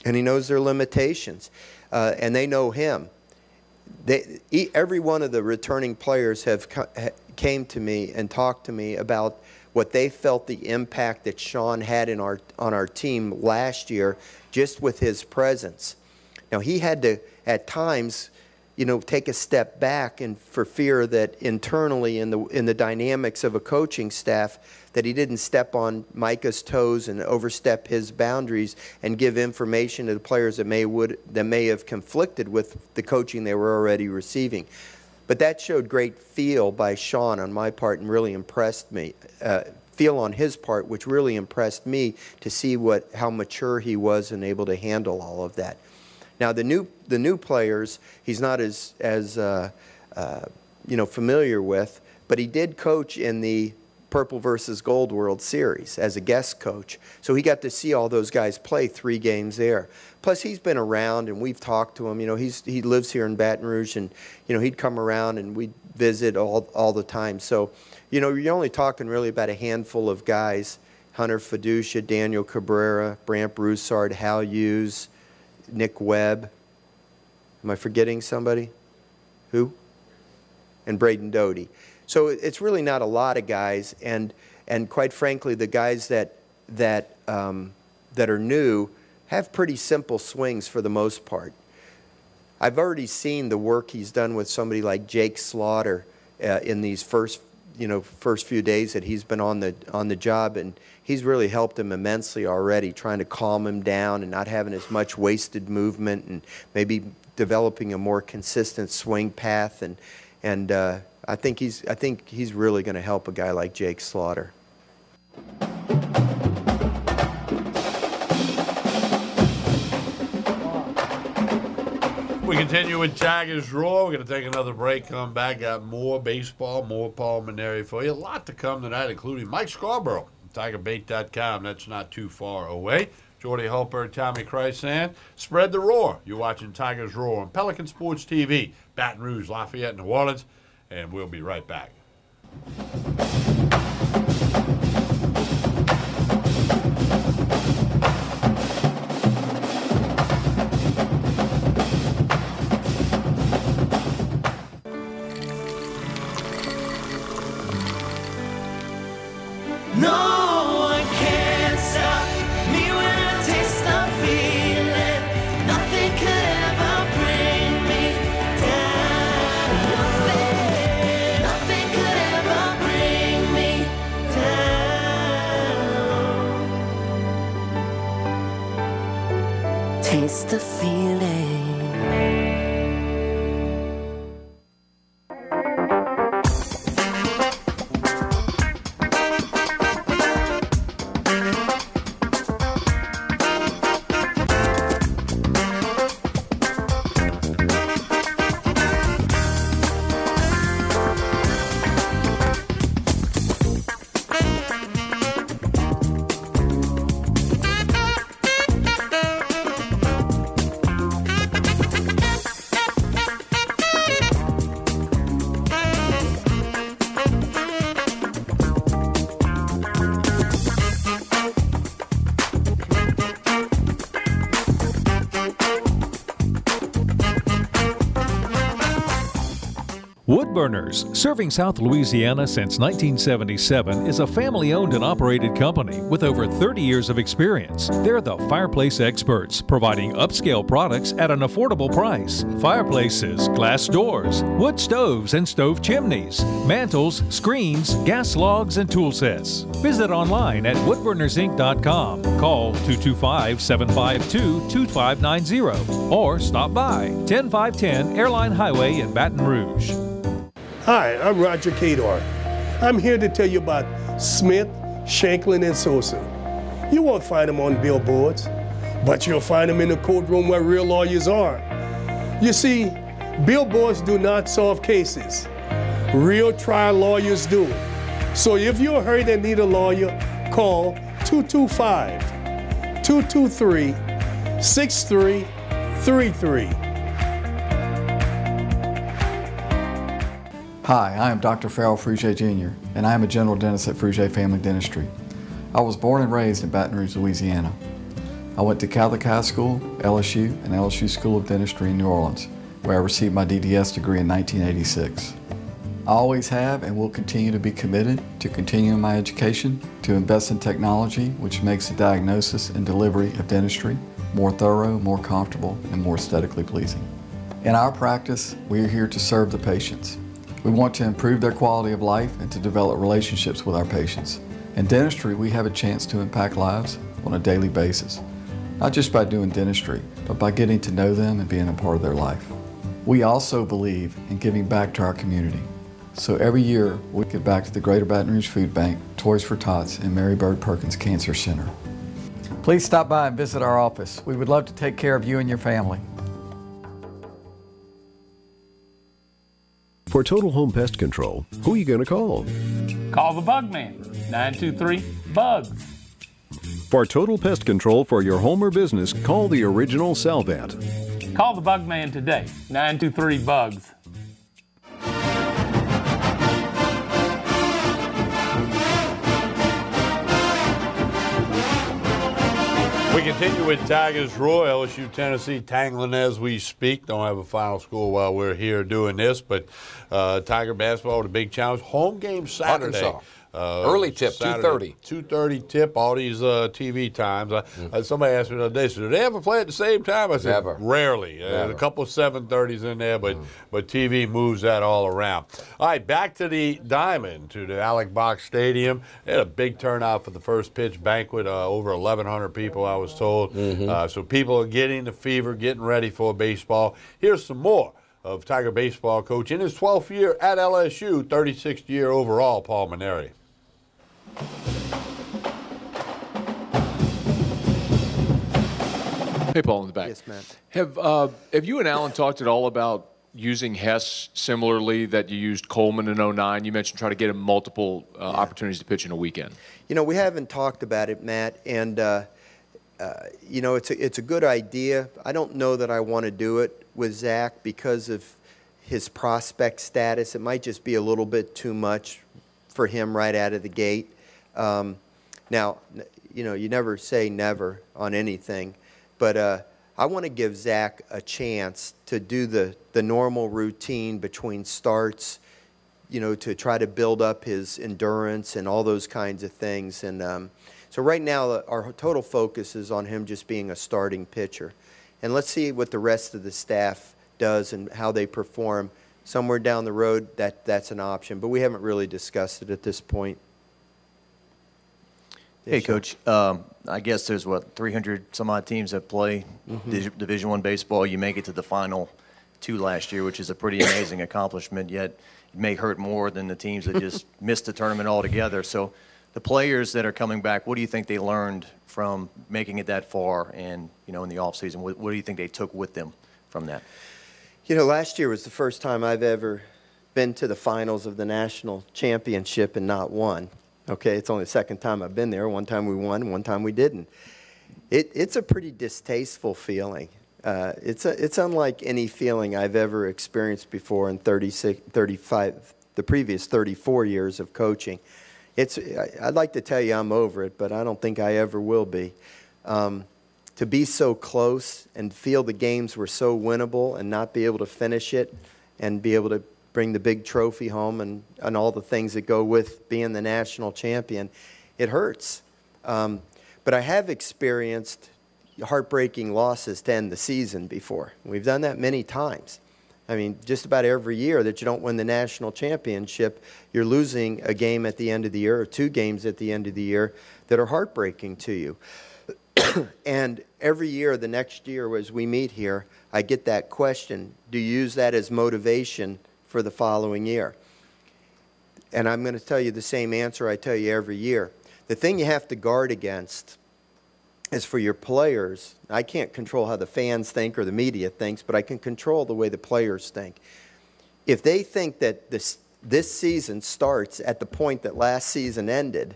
and he knows their limitations, and they know him. Every one of the returning players came to me and talked to me about what they felt the impact that Sean had on our team last year, just with his presence. Now, he had to, at times, take a step back, and for fear that internally in the dynamics of a coaching staff, that he didn't step on Micah's toes and overstep his boundaries and give information to the players that may have conflicted with the coaching they were already receiving. But that showed great feel by Sean on my part and really impressed me. Feel on his part, which really impressed me to see how mature he was and able to handle all of that. Now, the new players, he's not as familiar with, but he did coach in the Purple versus Gold World Series as a guest coach. So he got to see all those guys play 3 games there. Plus, he's been around, and we've talked to him. He lives here in Baton Rouge, and he'd come around and we'd visit all the time. So, you're only talking really about a handful of guys: Hunter Fiducia, Daniel Cabrera, Brant Broussard, Hal Hughes, Nick Webb. Am I forgetting somebody? Who? And Braden Doty. So it's really not a lot of guys, and quite frankly, the guys that are new have pretty simple swings for the most part. I've already seen the work he's done with somebody like Jake Slaughter in these first few days that he's been on the job, and he's really helped him immensely already, trying to calm him down and not having as much wasted movement, and maybe developing a more consistent swing path, and I think he's really going to help a guy like Jake Slaughter. We continue with Tigers Roar. We're going to take another break, come back, got more baseball, more Paul Mainieri for you. A lot to come tonight, including Mike Scarborough, TigerBait.com. That's not too far away. Jordy Hulper, Tommy Chrysan. Spread the roar. You're watching Tigers Roar on Pelican Sports TV, Baton Rouge, Lafayette, New Orleans, and we'll be right back. No one can stop me when I taste the feeling. Nothing could ever bring me down. Nothing could ever bring me down. Taste the feeling. Woodburners, serving South Louisiana since 1977, is a family-owned and operated company with over 30 years of experience. They're the fireplace experts, providing upscale products at an affordable price. Fireplaces, glass doors, wood stoves and stove chimneys, mantles, screens, gas logs, and tool sets. Visit online at woodburnersinc.com. Call 225-752-2590 or stop by 10510 Airline Highway in Baton Rouge. Hi, I'm Roger Kador. I'm here to tell you about Smith, Shanklin, and Sosa. You won't find them on billboards, but you'll find them in the courtroom where real lawyers are. You see, billboards do not solve cases. Real trial lawyers do. So if you're hurt and need a lawyer, call 225-223-6333. Hi, I am Dr. Farrell Frugier Jr., and I am a general dentist at Frugier Family Dentistry. I was born and raised in Baton Rouge, Louisiana. I went to Catholic High School, LSU, and LSU School of Dentistry in New Orleans, where I received my DDS degree in 1986. I always have and will continue to be committed to continuing my education, to invest in technology which makes the diagnosis and delivery of dentistry more thorough, more comfortable, and more aesthetically pleasing. In our practice, we are here to serve the patients. We want to improve their quality of life and to develop relationships with our patients. In dentistry, we have a chance to impact lives on a daily basis, not just by doing dentistry, but by getting to know them and being a part of their life. We also believe in giving back to our community. So every year, we give back to the Greater Baton Rouge Food Bank, Toys for Tots, and Mary Bird Perkins Cancer Center. Please stop by and visit our office. We would love to take care of you and your family. For Total Home Pest Control, who are you going to call? Call the Bug Man, 923-BUGS. For total pest control for your home or business, call the original Salvat. Call the Bug Man today, 923-BUGS. We continue with Tigers Roy, LSU, Tennessee, tangling as we speak. Don't have a final score while we're here doing this, but Tiger basketball, the big challenge. Home game Saturday. Arkansas. Early tip, 2:30. 2:30 tip, all these TV times. Somebody asked me the other day, so do they ever play at the same time? I said, Never. Rarely. Never. A couple of 7:30s in there, but TV moves that all around. All right, back to the Diamond, to the Alec Box Stadium. They had a big turnout for the first pitch banquet, over 1,100 people, I was told. So people are getting the fever, getting ready for baseball. Here's some more of Tiger baseball coach in his 12th year at LSU, 36th year overall, Paul Mainieri. Hey, Paul, in the back. Yes, Matt. Have you and Alan talked at all about using Hess similarly that you used Coleman in 09? You mentioned try to get him multiple opportunities to pitch in a weekend. You know, we haven't talked about it, Matt, and you know, it's a good idea. I don't know that I want to do it with Zach because of his prospect status. It might just be a little bit too much for him right out of the gate. Now, you know, you never say never on anything, but I want to give Zach a chance to do the normal routine between starts, you know, to try to build up his endurance and all those kinds of things. And so right now, our total focus is on him just being a starting pitcher. And let's see what the rest of the staff does and how they perform. Somewhere down the road, that's an option, but we haven't really discussed it at this point. Hey, Coach. I guess there's, 300 some odd teams that play Division I baseball. You make it to the final 2 last year, which is a pretty amazing accomplishment, yet it may hurt more than the teams that just missed the tournament altogether. So the players that are coming back, what do you think they learned from making it that far and, you know, in the offseason? What do you think they took with them from that? You know, last year was the first time I've ever been to the finals of the national championship and not won. Okay, it's only the second time I've been there. One time we won, one time we didn't. It's a pretty distasteful feeling. It's unlike any feeling I've ever experienced before in 35, the previous 34 years of coaching. I'd like to tell you I'm over it, but I don't think I ever will be. To be so close and feel the games were so winnable and not be able to finish it and be able to bring the big trophy home and all the things that go with being the national champion, it hurts. But I have experienced heartbreaking losses to end the season before. We've done that many times. I mean, just about every year that you don't win the national championship, you're losing a game at the end of the year or 2 games at the end of the year that are heartbreaking to you. And every year, the next year, as we meet here, I get that question, do you use that as motivation for the following year? And I'm going to tell you the same answer I tell you every year. The thing you have to guard against is for your players. I can't control how the fans think or the media thinks, but I can control the way the players think. If they think that this season starts at the point that last season ended,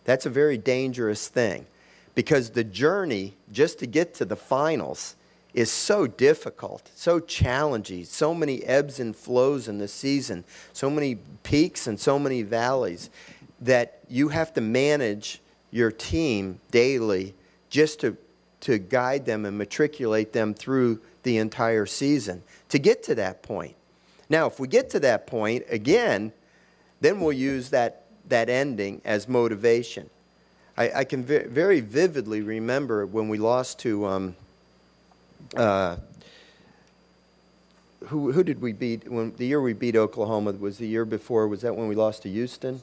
that's a very dangerous thing, because the journey just to get to the finals is so difficult, so challenging, so many ebbs and flows in the season, so many peaks and so many valleys, that you have to manage your team daily just to guide them and matriculate them through the entire season to get to that point. Now, if we get to that point again, then we'll use that ending as motivation. I can very vividly remember when we lost to who did we beat? When the year we beat Oklahoma was the year before. Was that when we lost to Houston?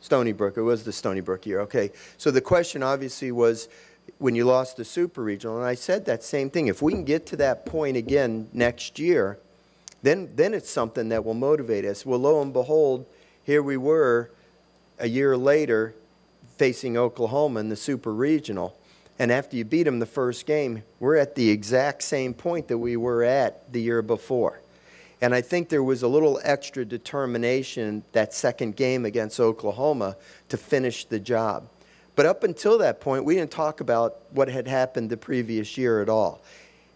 Stony Brook. It was the Stony Brook year. Okay. So the question obviously was, when you lost the Super Regional, and I said that same thing. If we can get to that point again next year, then it's something that will motivate us. Well, lo and behold, here we were a year later facing Oklahoma in the Super Regional. And after you beat them the first game, we're at the exact same point that we were at the year before. And I think there was a little extra determination that second game against Oklahoma to finish the job. But up until that point, we didn't talk about what had happened the previous year at all.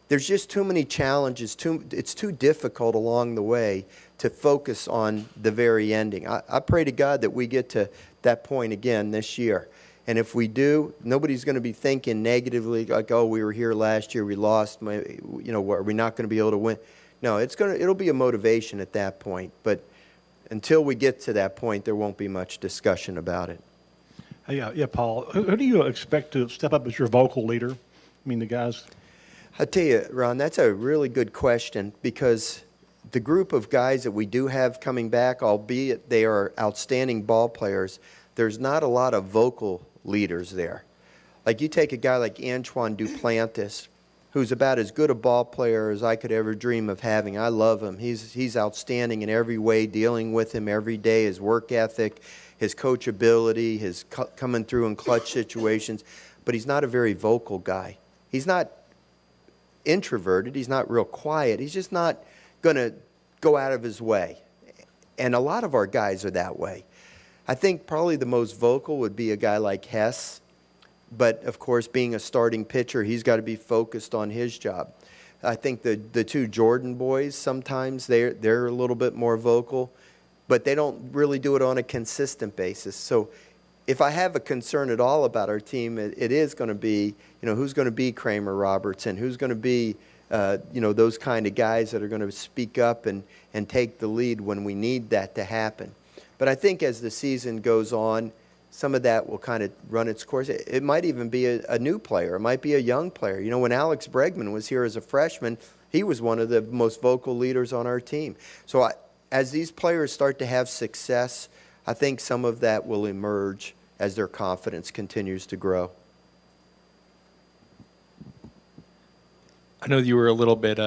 There's just too many challenges. It's too difficult along the way to focus on the very ending. I pray to God that we get to that point again this year. And if we do, nobody's going to be thinking negatively like, oh, we were here last year, we lost, you know, are we not going to be able to win? No, it'll be a motivation at that point. But until we get to that point, there won't be much discussion about it. Yeah, Paul. Who do you expect to step up as your vocal leader? I mean, the guys. I tell you, Ron, that's a really good question, because the group of guys that we do have coming back, albeit they are outstanding ball players, there's not a lot of vocal leaders there. Like you take a guy like Antoine Duplantis, who's about as good a ball player as I could ever dream of having. I love him. He's outstanding in every way, dealing with him every day, his work ethic, his coachability, his coming through in clutch situations. But he's not a very vocal guy. He's not introverted. He's not real quiet. He's just not going to go out of his way. And a lot of our guys are that way. I think probably the most vocal would be a guy like Hess. But, of course, being a starting pitcher, he's got to be focused on his job. I think the two Jordan boys, sometimes they're a little bit more vocal, but they don't really do it on a consistent basis. So if I have a concern at all about our team, it is going to be, you know, who's going to be Kramer Robertson, who's going to be, you know, those kind of guys that are going to speak up and take the lead when we need that to happen. But I think as the season goes on, some of that will kind of run its course. It might even be a new player. It might be a young player. You know, when Alex Bregman was here as a freshman, he was one of the most vocal leaders on our team. So as these players start to have success, I think some of that will emerge as their confidence continues to grow. I know you were a little bit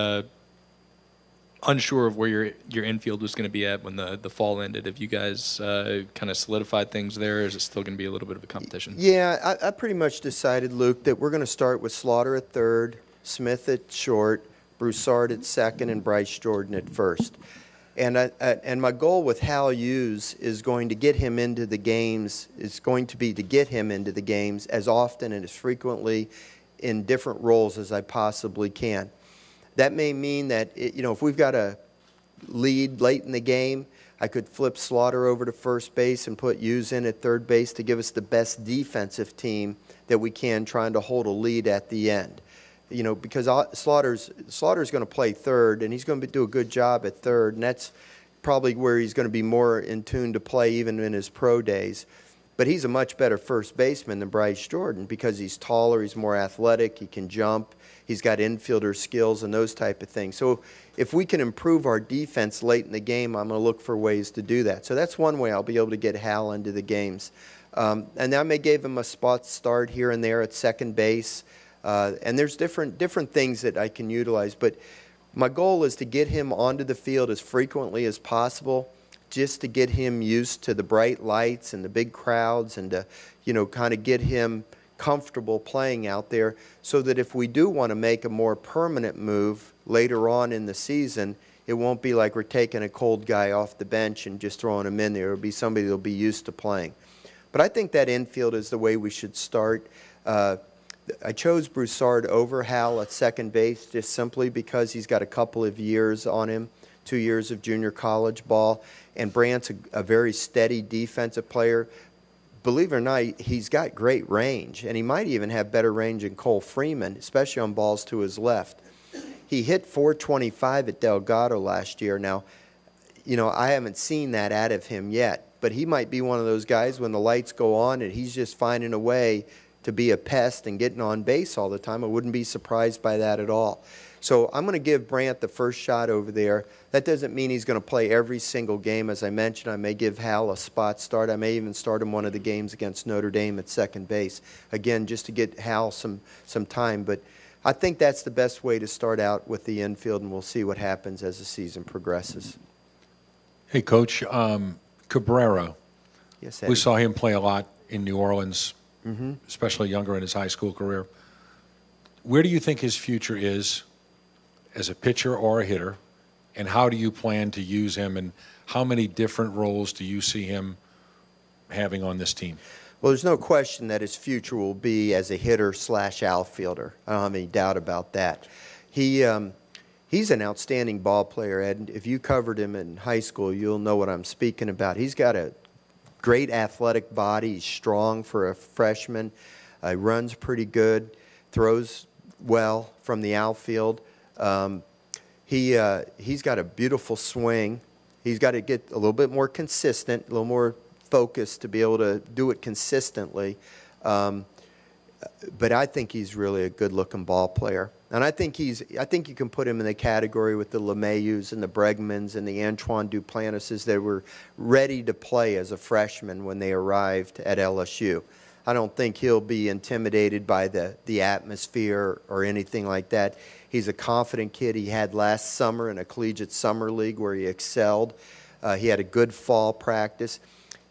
unsure of where your infield was going to be at when the fall ended. Have you guys kind of solidified things there, or is it still going to be a little bit of a competition? Yeah, I pretty much decided, Luke, that we're going to start with Slaughter at third, Smith at short, Broussard at second, and Bryce Jordan at first. And my goal with Hal Hughes is going to get him into the games, is going to be to get him into the games as often and as frequently in different roles as I possibly can. That may mean that, you know, if we've got a lead late in the game, I could flip Slaughter over to first base and put Hughes in at third base to give us the best defensive team that we can, trying to hold a lead at the end. You know, because Slaughter's going to play third, and he's going to do a good job at third, and that's probably where he's going to be more in tune to play even in his pro days. But he's a much better first baseman than Bryce Jordan because he's taller, he's more athletic, he can jump, he's got infielder skills and those type of things. So if we can improve our defense late in the game, I'm going to look for ways to do that. So that's one way I'll be able to get Hal into the games. And I may give him a spot start here and there at second base. And there's different things that I can utilize. But my goal is to get him onto the field as frequently as possible, just to get him used to the bright lights and the big crowds and to, kind of get him comfortable playing out there so that if we do want to make a more permanent move later on in the season, it won't be like we're taking a cold guy off the bench and just throwing him in there. It'll be somebody that'll be used to playing. But I think that infield is the way we should start. I chose Broussard over Hal at second base just simply because he's got a couple of years on him, 2 years of junior college ball, and Brandt's a very steady defensive player. Believe it or not, he's got great range, and he might even have better range than Cole Freeman, especially on balls to his left. He hit .425 at Delgado last year. Now, I haven't seen that out of him yet, but he might be one of those guys when the lights go on and he's just finding a way to be a pest and getting on base all the time. I wouldn't be surprised by that at all. So I'm going to give Brandt the first shot over there. That doesn't mean he's going to play every single game. As I mentioned, I may give Hal a spot start. I may even start him one of the games against Notre Dame at second base. Again, just to get Hal some time. But I think that's the best way to start out with the infield, and we'll see what happens as the season progresses. Hey, Coach, Cabrera. Yes, we Eddie. saw him play a lot in New Orleans, Mm-hmm. especially younger in his high school career. Where do you think his future is as a pitcher or a hitter, and how do you plan to use him, and how many different roles do you see him having on this team? Well, there's no question that his future will be as a hitter/outfielder. I don't have any doubt about that. He's an outstanding ball player, Ed. If you covered him in high school, you'll know what I'm speaking about. He's got a great athletic body. He's strong for a freshman. He runs pretty good, throws well from the outfield. He's got a beautiful swing. He's got to get a little bit more consistent, a little more focused to be able to do it consistently. But I think he's really a good-looking ball player. And I think you can put him in the category with the LeMayus and the Bregmans and the Antoine Duplanises that were ready to play as a freshman when they arrived at LSU. I don't think he'll be intimidated by the atmosphere or anything like that. He's a confident kid. He had last summer in a collegiate summer league where he excelled. He had a good fall practice.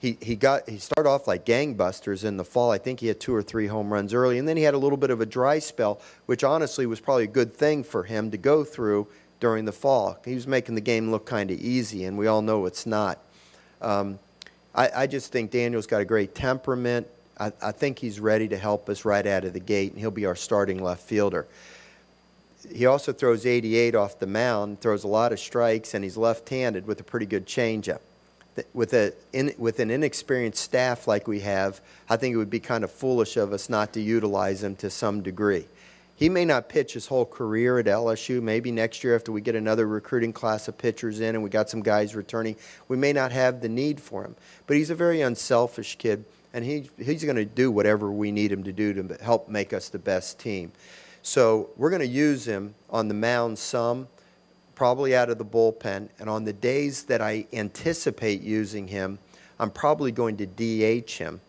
He started off like gangbusters in the fall. I think he had 2 or 3 home runs early, and then he had a little bit of a dry spell, which honestly was probably a good thing for him to go through during the fall. He was making the game look kind of easy, and we all know it's not. I just think Daniel's got a great temperament. I think he's ready to help us right out of the gate, and he'll be our starting left fielder. He also throws 88 off the mound, throws a lot of strikes, and he's left-handed with a pretty good changeup. With an inexperienced staff like we have, I think it would be kind of foolish of us not to utilize him to some degree. He may not pitch his whole career at LSU. Maybe next year after we get another recruiting class of pitchers in and we got some guys returning, we may not have the need for him. But he's a very unselfish kid, and he's going to do whatever we need him to do to help make us the best team. So we're going to use him on the mound some, probably out of the bullpen, and on the days that I anticipate using him, I'm probably going to DH him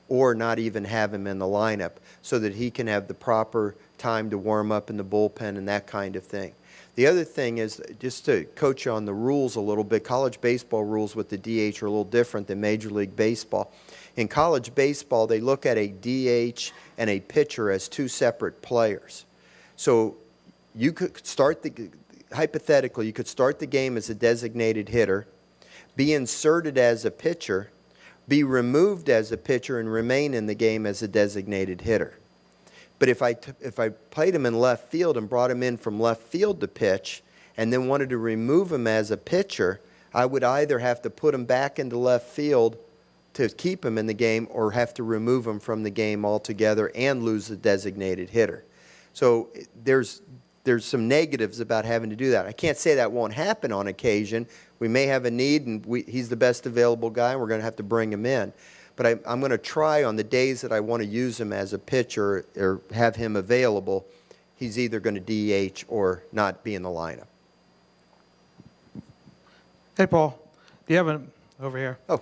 or not even have him in the lineup so that he can have the proper time to warm up in the bullpen and that kind of thing. The other thing is, just to coach you on the rules a little bit, college baseball rules with the DH are a little different than Major League Baseball. In college baseball, they look at a DH and a pitcher as 2 separate players. So you could start hypothetically, you could start the game as a designated hitter, be inserted as a pitcher, be removed as a pitcher, and remain in the game as a designated hitter. But if I played him in left field and brought him in from left field to pitch and then wanted to remove him as a pitcher, I would either have to put him back into left field to keep him in the game or have to remove him from the game altogether and lose the designated hitter. So there's there's some negatives about having to do that. I can't say that won't happen on occasion. We may have a need, and he's the best available guy, and we're going to have to bring him in. But I'm going to try on the days that I want to use him as a pitcher or have him available, he's either going to DH or not be in the lineup. Hey, Paul. Do you have over here? Oh,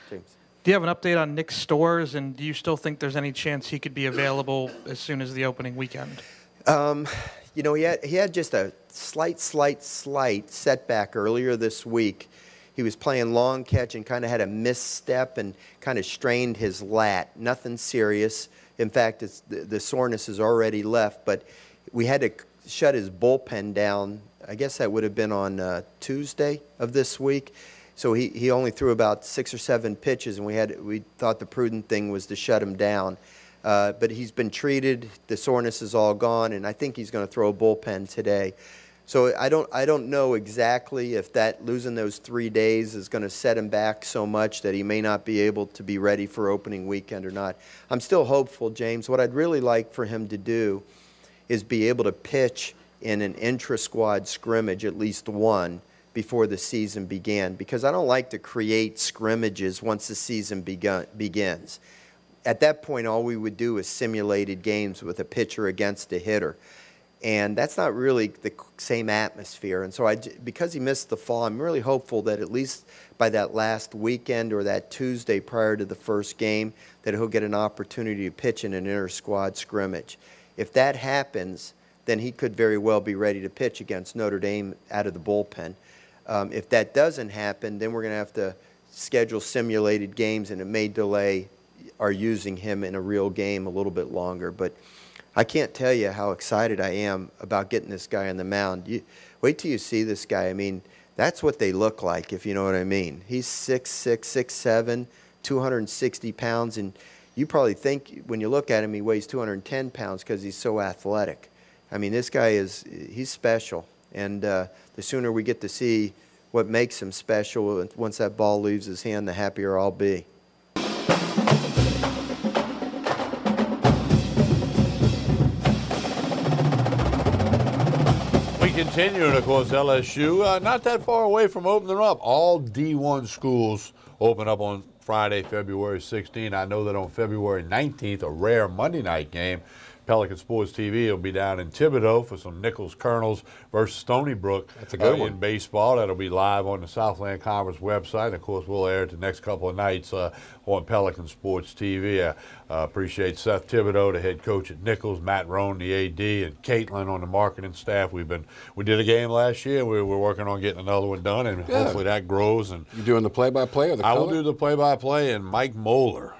James. Do you have an update on Nick Storrs, and do you still think there's any chance he could be available as soon as the opening weekend? You know, he had just a slight setback earlier this week. He was playing long catch and kind of had a misstep and kind of strained his lat. Nothing serious. In fact, the soreness has already left, but we had to shut his bullpen down. I guess that would have been on Tuesday of this week. So he only threw about 6 or 7 pitches, and we thought the prudent thing was to shut him down. But he's been treated. The soreness is all gone, and I think he's going to throw a bullpen today. So I don't know exactly if losing those 3 days is going to set him back so much that he may not be able to be ready for opening weekend or not. I'm still hopeful, James. What I'd really like for him to do is be able to pitch in an intra-squad scrimmage, at least one, before the season began, because I don't like to create scrimmages once the season begins. At that point, all we would do is simulated games with a pitcher against a hitter. And that's not really the same atmosphere. And so because he missed the fall, I'm really hopeful that at least by that last weekend or that Tuesday prior to the first game, that he'll get an opportunity to pitch in an inter-squad scrimmage. If that happens, then he could very well be ready to pitch against Notre Dame out of the bullpen. If that doesn't happen, then we're going to have to schedule simulated games, and it may delay our using him in a real game a little bit longer. But I can't tell you how excited I am about getting this guy on the mound. Wait till you see this guy. I mean, that's what they look like, if you know what I mean. He's 6'6", 6'7", 260 pounds, and you probably think when you look at him he weighs 210 pounds because he's so athletic. I mean, this guy he's special, and the sooner we get to see what makes him special, once that ball leaves his hand, the happier I'll be. Continuing, of course, LSU, not that far away from opening up. All D1 schools open up on Friday, February 16th. I know that on February 19th, a rare Monday night game, Pelican Sports TV will be down in Thibodaux for some Nichols Colonels versus Stony Brook. That's a good one. In baseball. That'll be live on the Southland Conference website. And of course, we'll air it the next couple of nights on Pelican Sports TV. I appreciate Seth Thibodeau, the head coach at Nichols, Matt Rohn, the AD, and Caitlin on the marketing staff. We did a game last year. We're working on getting another one done, and hopefully that grows. And you doing the play-by-play or the color? I will do the play-by-play, and Mike Moeller,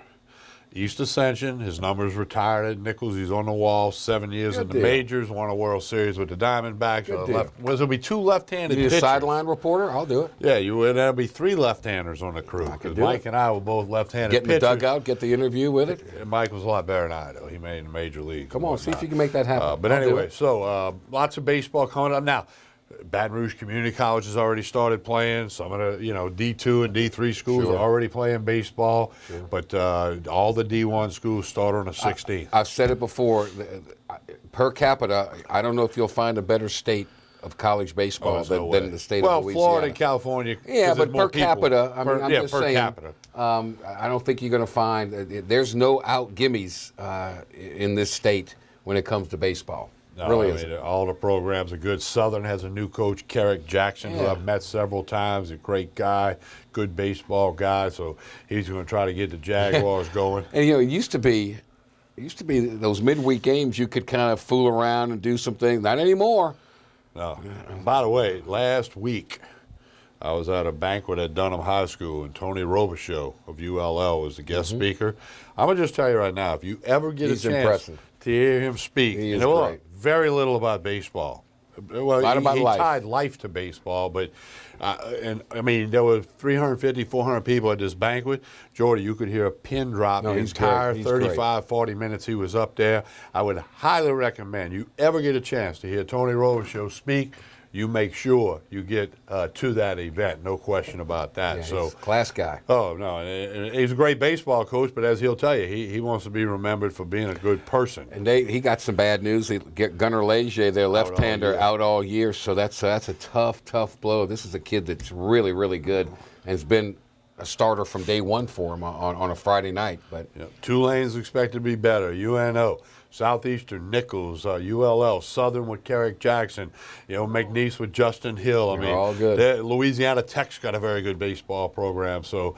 East Ascension, his number's retired at Nichols. He's on the wall, 7 years in the majors, won a World Series with the Diamondbacks. There'll be 2 left-handed pitchers. You need a sideline reporter? I'll do it. Yeah, there'll be 3 left-handers on the crew, because Mike and I were both left-handed pitchers. Get in the dugout, get the interview with it? And Mike was a lot better than I, though. He made it in the major leagues. Come on, see if you can make that happen. But anyway, so lots of baseball coming up. Now, Baton Rouge Community College has already started playing. Some of the, D2 and D3 schools are already playing baseball. Sure. But all the D1 schools start on the 16th. I've said it before. Per capita, I don't know if you'll find a better state of college baseball than the state of Louisiana. Well, Florida and California. Yeah, but per capita, I'm just saying. Capita. I don't think you're going to find, there's no out-gimmies in this state when it comes to baseball. No, really I mean, all the programs are good. Southern has a new coach, Carrick Jackson, who I've met several times. A great guy, good baseball guy. So he's going to try to get the Jaguars going. And it used to be those midweek games you could kind of fool around and do some things. Not anymore. No. By the way, last week I was at a banquet at Dunham High School, and Tony Robichaux of ULL was the guest speaker. I'm going to just tell you right now, if you ever get a chance to hear him speak, very little about baseball. Well, he tied life to baseball, but there were 350, 400 people at this banquet. Jordy, you could hear a pin drop the entire 35, 40 minutes he was up there. I would highly recommend you ever get a chance to hear Tony Robichaux speak. you make sure you get to that event. No question about that. Yeah, so he's a class guy. Oh, no. And he's a great baseball coach, but as he'll tell you, he wants to be remembered for being a good person. And he got some bad news. They get Gunnar Leger, their left-hander, out all year. So that's a tough blow. This is a kid that's really, really good and has been a starter from day one for him on a Friday night. But Tulane's expected to be better. UNO, Southeastern, Nichols, ULL, Southern with Carrick Jackson, McNeese with Justin Hill. They're all good. Louisiana Tech's got a very good baseball program. So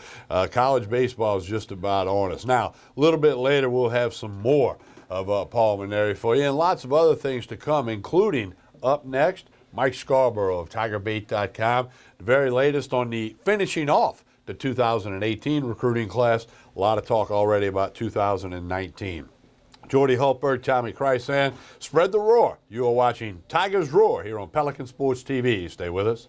college baseball is just about on us. Now, a little bit later, we'll have some more of Paul Mainieri for you and lots of other things to come, including up next, Mike Scarborough of TigerBait.com, the very latest on the finishing off the 2018 recruiting class. A lot of talk already about 2019. Jordy Hultberg, Tommy Krysan, spread the roar. You are watching Tigers Roar here on Pelican Sports TV. Stay with us.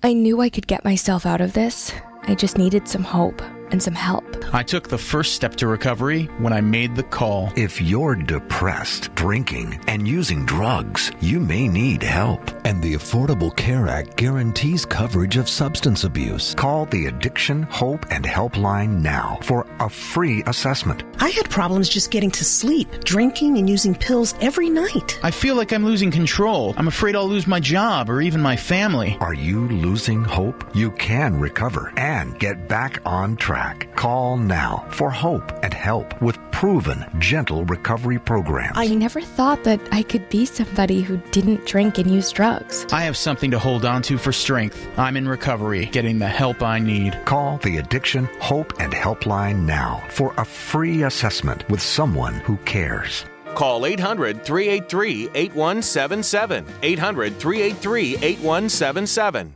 I knew I could get myself out of this. I just needed some hope and some help. I took the first step to recovery when I made the call. If you're depressed, drinking, and using drugs, you may need help. And the Affordable Care Act guarantees coverage of substance abuse. Call the Addiction, Hope, and Helpline now for a free assessment. I had problems just getting to sleep, drinking and using pills every night. I feel like I'm losing control. I'm afraid I'll lose my job or even my family. Are you losing hope? You can recover and get back on track. Call now for hope and help with proven, gentle recovery programs. I never thought that I could be somebody who didn't drink and use drugs. I have something to hold on to for strength. I'm in recovery, getting the help I need. Call the Addiction, Hope, and Helpline now for a free assessment with someone who cares. Call 800-383-8177. 800-383-8177.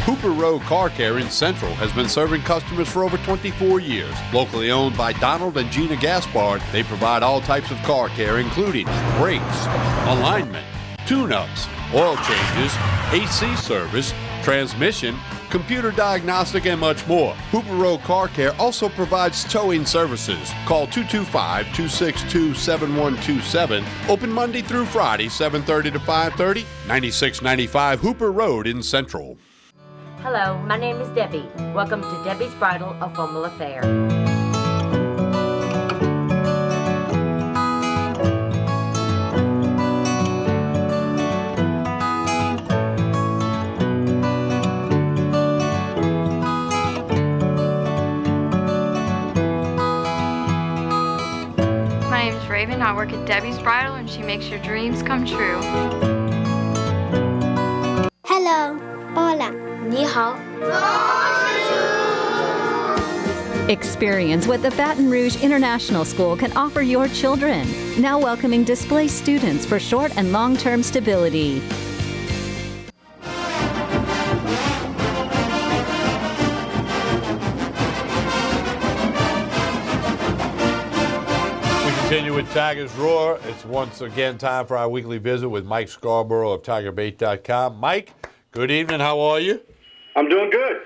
Hooper Road Car Care in Central has been serving customers for over 24 years. Locally owned by Donald and Gina Gaspard, they provide all types of car care, including brakes, alignment, tune-ups, oil changes, AC service, transmission, computer diagnostic, and much more. Hooper Road Car Care also provides towing services. Call 225-262-7127. Open Monday through Friday, 7:30 to 5:30, 9695 Hooper Road in Central. Hello, my name is Debbie. Welcome to Debbie's Bridal, a Formal Affair. My name is Raven. I work at Debbie's Bridal, and she makes your dreams come true. Hello. Hola. 你好. Experience what the Baton Rouge International School can offer your children. Now welcoming displaced students for short and long-term stability. Continue with Tigers Roar. It's once again time for our weekly visit with Mike Scarborough of TigerBait.com. Mike, good evening. How are you? I'm doing good.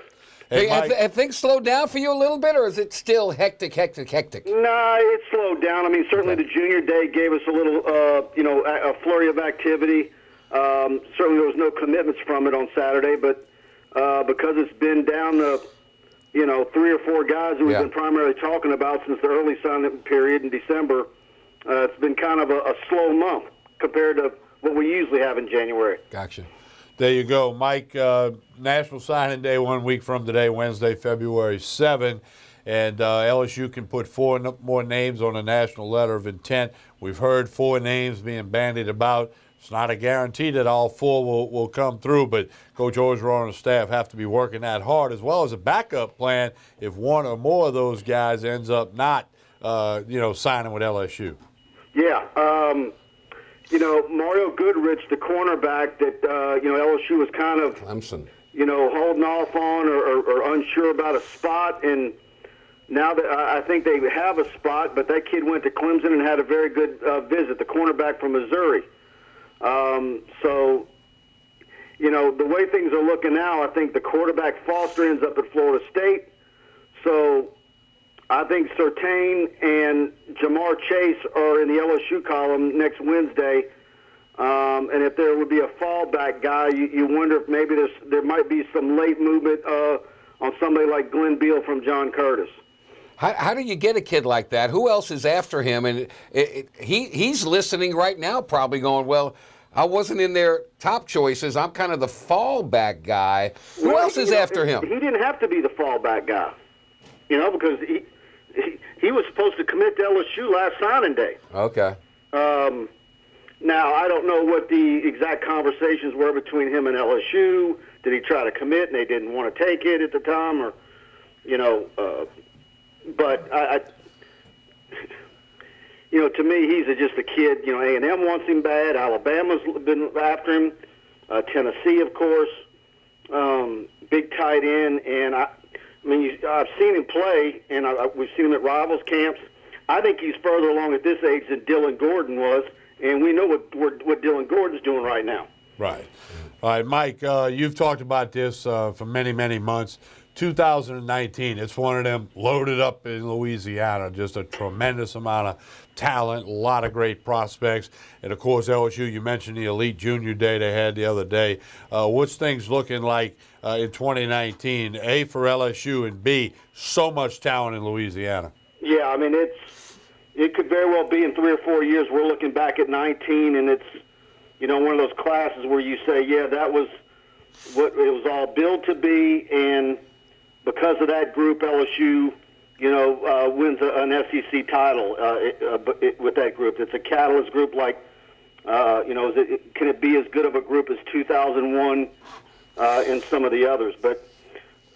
Hey, have things slowed down for you a little bit, or is it still hectic? No, it slowed down. I mean, certainly the junior day gave us a little, a flurry of activity. Certainly there was no commitments from it on Saturday, but because it's been down to, 3 or 4 guys that we've been primarily talking about since the early sign-up period in December, it's been kind of a slow month compared to what we usually have in January. Gotcha. There you go, Mike. National Signing Day 1 week from today, Wednesday, February 7. And LSU can put 4 more names on a national letter of intent. We've heard 4 names being bandied about. It's not a guarantee that all 4 will come through, but Coach Orgeron and the staff have to be working that hard, as well as a backup plan if 1 or more of those guys ends up not, signing with LSU. Yeah. Mario Goodrich, the cornerback that, LSU was kind of, Clemson. Holding off on or unsure about a spot. And now that I think they have a spot, but that kid went to Clemson and had a very good visit, the cornerback from Missouri. So, the way things are looking now, I think the quarterback Foster ends up at Florida State. So I think Surtain and Jamar Chase are in the LSU column next Wednesday. And if there would be a fallback guy, you wonder if maybe there might be some late movement on somebody like Glenn Beal from John Curtis. How do you get a kid like that? Who else is after him? And he's listening right now, probably going, well, I wasn't in their top choices. I'm kind of the fallback guy. Who else is after him? He didn't have to be the fallback guy, because he was supposed to commit to LSU last signing day. Okay. Now, I don't know what the exact conversations were between him and LSU. Did he try to commit and they didn't want to take it at the time? Or, but to me, he's just a kid. A&M wants him bad. Alabama's been after him. Tennessee, of course. Big tight end. And, I've seen him play, and we've seen him at rivals camps. I think he's further along at this age than Dylan Gordon was, and we know what Dylan Gordon's doing right now. Right. All right, Mike, you've talked about this for many, many months. 2019, it's one of them loaded up in Louisiana, just a tremendous amount of talent, a lot of great prospects. And, of course, LSU, you mentioned the Elite Junior Day they had the other day. What's things looking like in 2019, A, for LSU, and B, so much talent in Louisiana? Yeah, it could very well be in 3 or 4 years. We're looking back at 19, and it's, one of those classes where you say, yeah, that was what it was all billed to be, and because of that group, LSU, wins an SEC title with that group. It's a catalyst group like, can it be as good of a group as 2001 and some of the others? But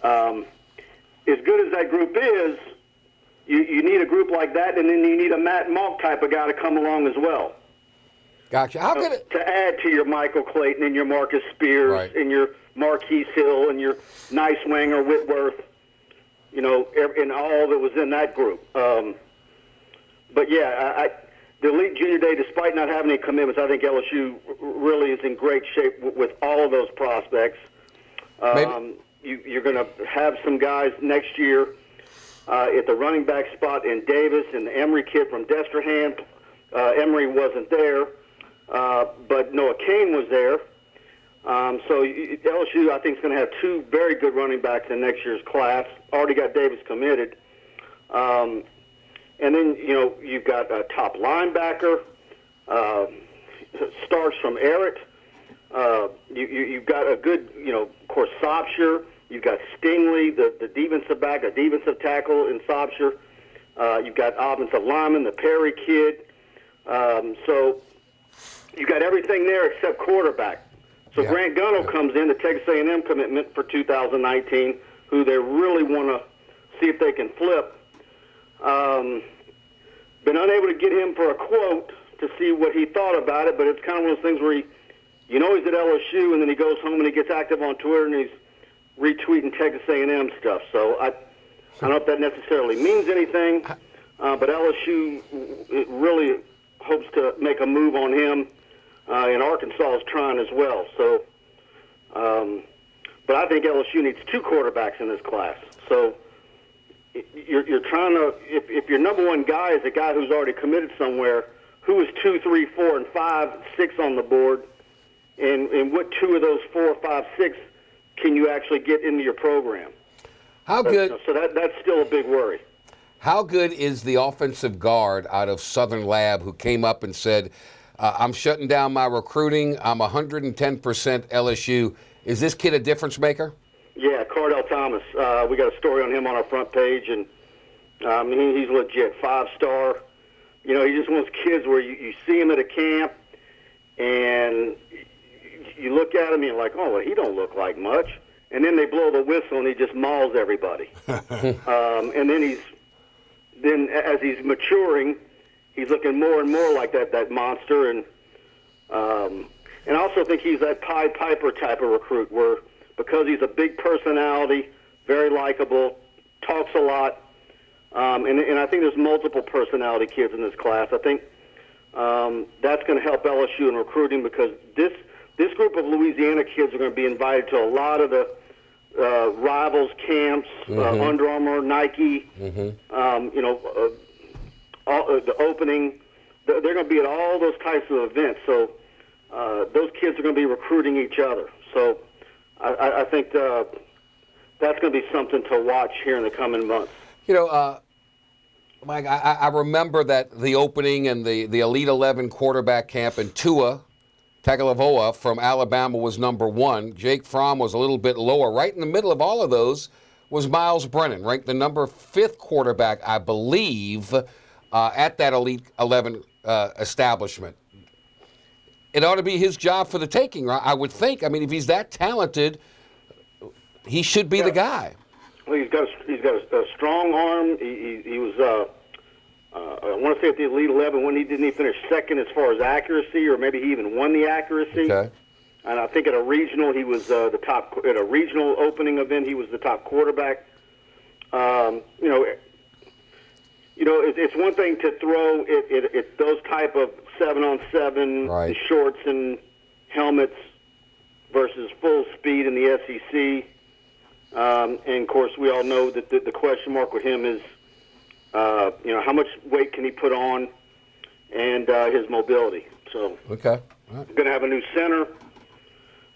as good as that group is, you need a group like that, and then you need a Matt Monk type of guy to come along as well. Gotcha. How could it to add to your Michael Clayton and your Marcus Spears and your Marquise Hill and your Nicewanger, Whitworth, and all that was in that group. But yeah, the Elite Junior Day, despite not having any commitments, I think LSU really is in great shape with all of those prospects. You're going to have some guys next year at the running back spot in Davis and the Emory kid from Destrehan. Emory wasn't there, but Noah Kane was there. So LSU, I think, is going to have 2 very good running backs in next year's class. Already got Davis committed. And then, you've got a top linebacker, stars from Errett. You've got a good, of course, Sobsher. You've got Stingley, the defensive back, a defensive tackle in Sobsher. You've got offensive lineman, the Perry kid. So you've got everything there except quarterback. So Grant Gunnell comes in, the Texas A&M commitment for 2019, who they really want to see if they can flip. Been unable to get him for a quote to see what he thought about it, but it's kind of one of those things where he's at LSU, and then he goes home and he gets active on Twitter, and he's retweeting Texas A&M stuff. So I don't know if that necessarily means anything, but LSU really hopes to make a move on him. And Arkansas is trying as well. So, but I think LSU needs 2 quarterbacks in this class. So you're trying to, if your number one guy is a guy who's already committed somewhere, who is 2, 3, 4, and 5, 6 on the board, and what 2 of those 4, 5, 6 can you actually get into your program? How good? So that's still a big worry. How good is the offensive guard out of Southern Lab who came up and said, I'm shutting down my recruiting. I'm 110% LSU. Is this kid a difference maker? Yeah, Cardell Thomas. We got a story on him on our front page, and he's legit, 5-star. He's just one of those kids where you see him at a camp, and you look at him and you're like, oh, well, he don't look like much. And then they blow the whistle, and he just mauls everybody. And then as he's maturing, he's looking more and more like that monster, and I also think he's that Pied Piper type of recruit, where because he's a big personality, very likable, talks a lot, and I think there's multiple personality kids in this class. I think that's going to help LSU in recruiting because this group of Louisiana kids are going to be invited to a lot of the rivals camps, Under Armour, Nike, the opening. They're going to be at all those types of events. So those kids are going to be recruiting each other. So I think that's going to be something to watch here in the coming months. Mike, I remember that the opening and the Elite 11 quarterback camp, and Tua Tagovailoa from Alabama was number 1. Jake Fromm was a little bit lower. Right in the middle of all of those was Miles Brennan, ranked the number 5th quarterback, I believe, at that Elite 11 establishment. It ought to be his job for the taking, right? I would think. I mean, if he's that talented, he should be the guy. Well, he's got a strong arm. He was I want to say at the Elite 11 when he didn't finish second as far as accuracy, or maybe he even won the accuracy. Okay. And I think at a regional he was the top. At a regional opening event, he was the top quarterback. It's one thing to throw it those type of 7-on-7, the shorts and helmets versus full speed in the SEC. And of course, we all know that the question mark with him is, how much weight can he put on, and his mobility. So, okay, going to have a new center,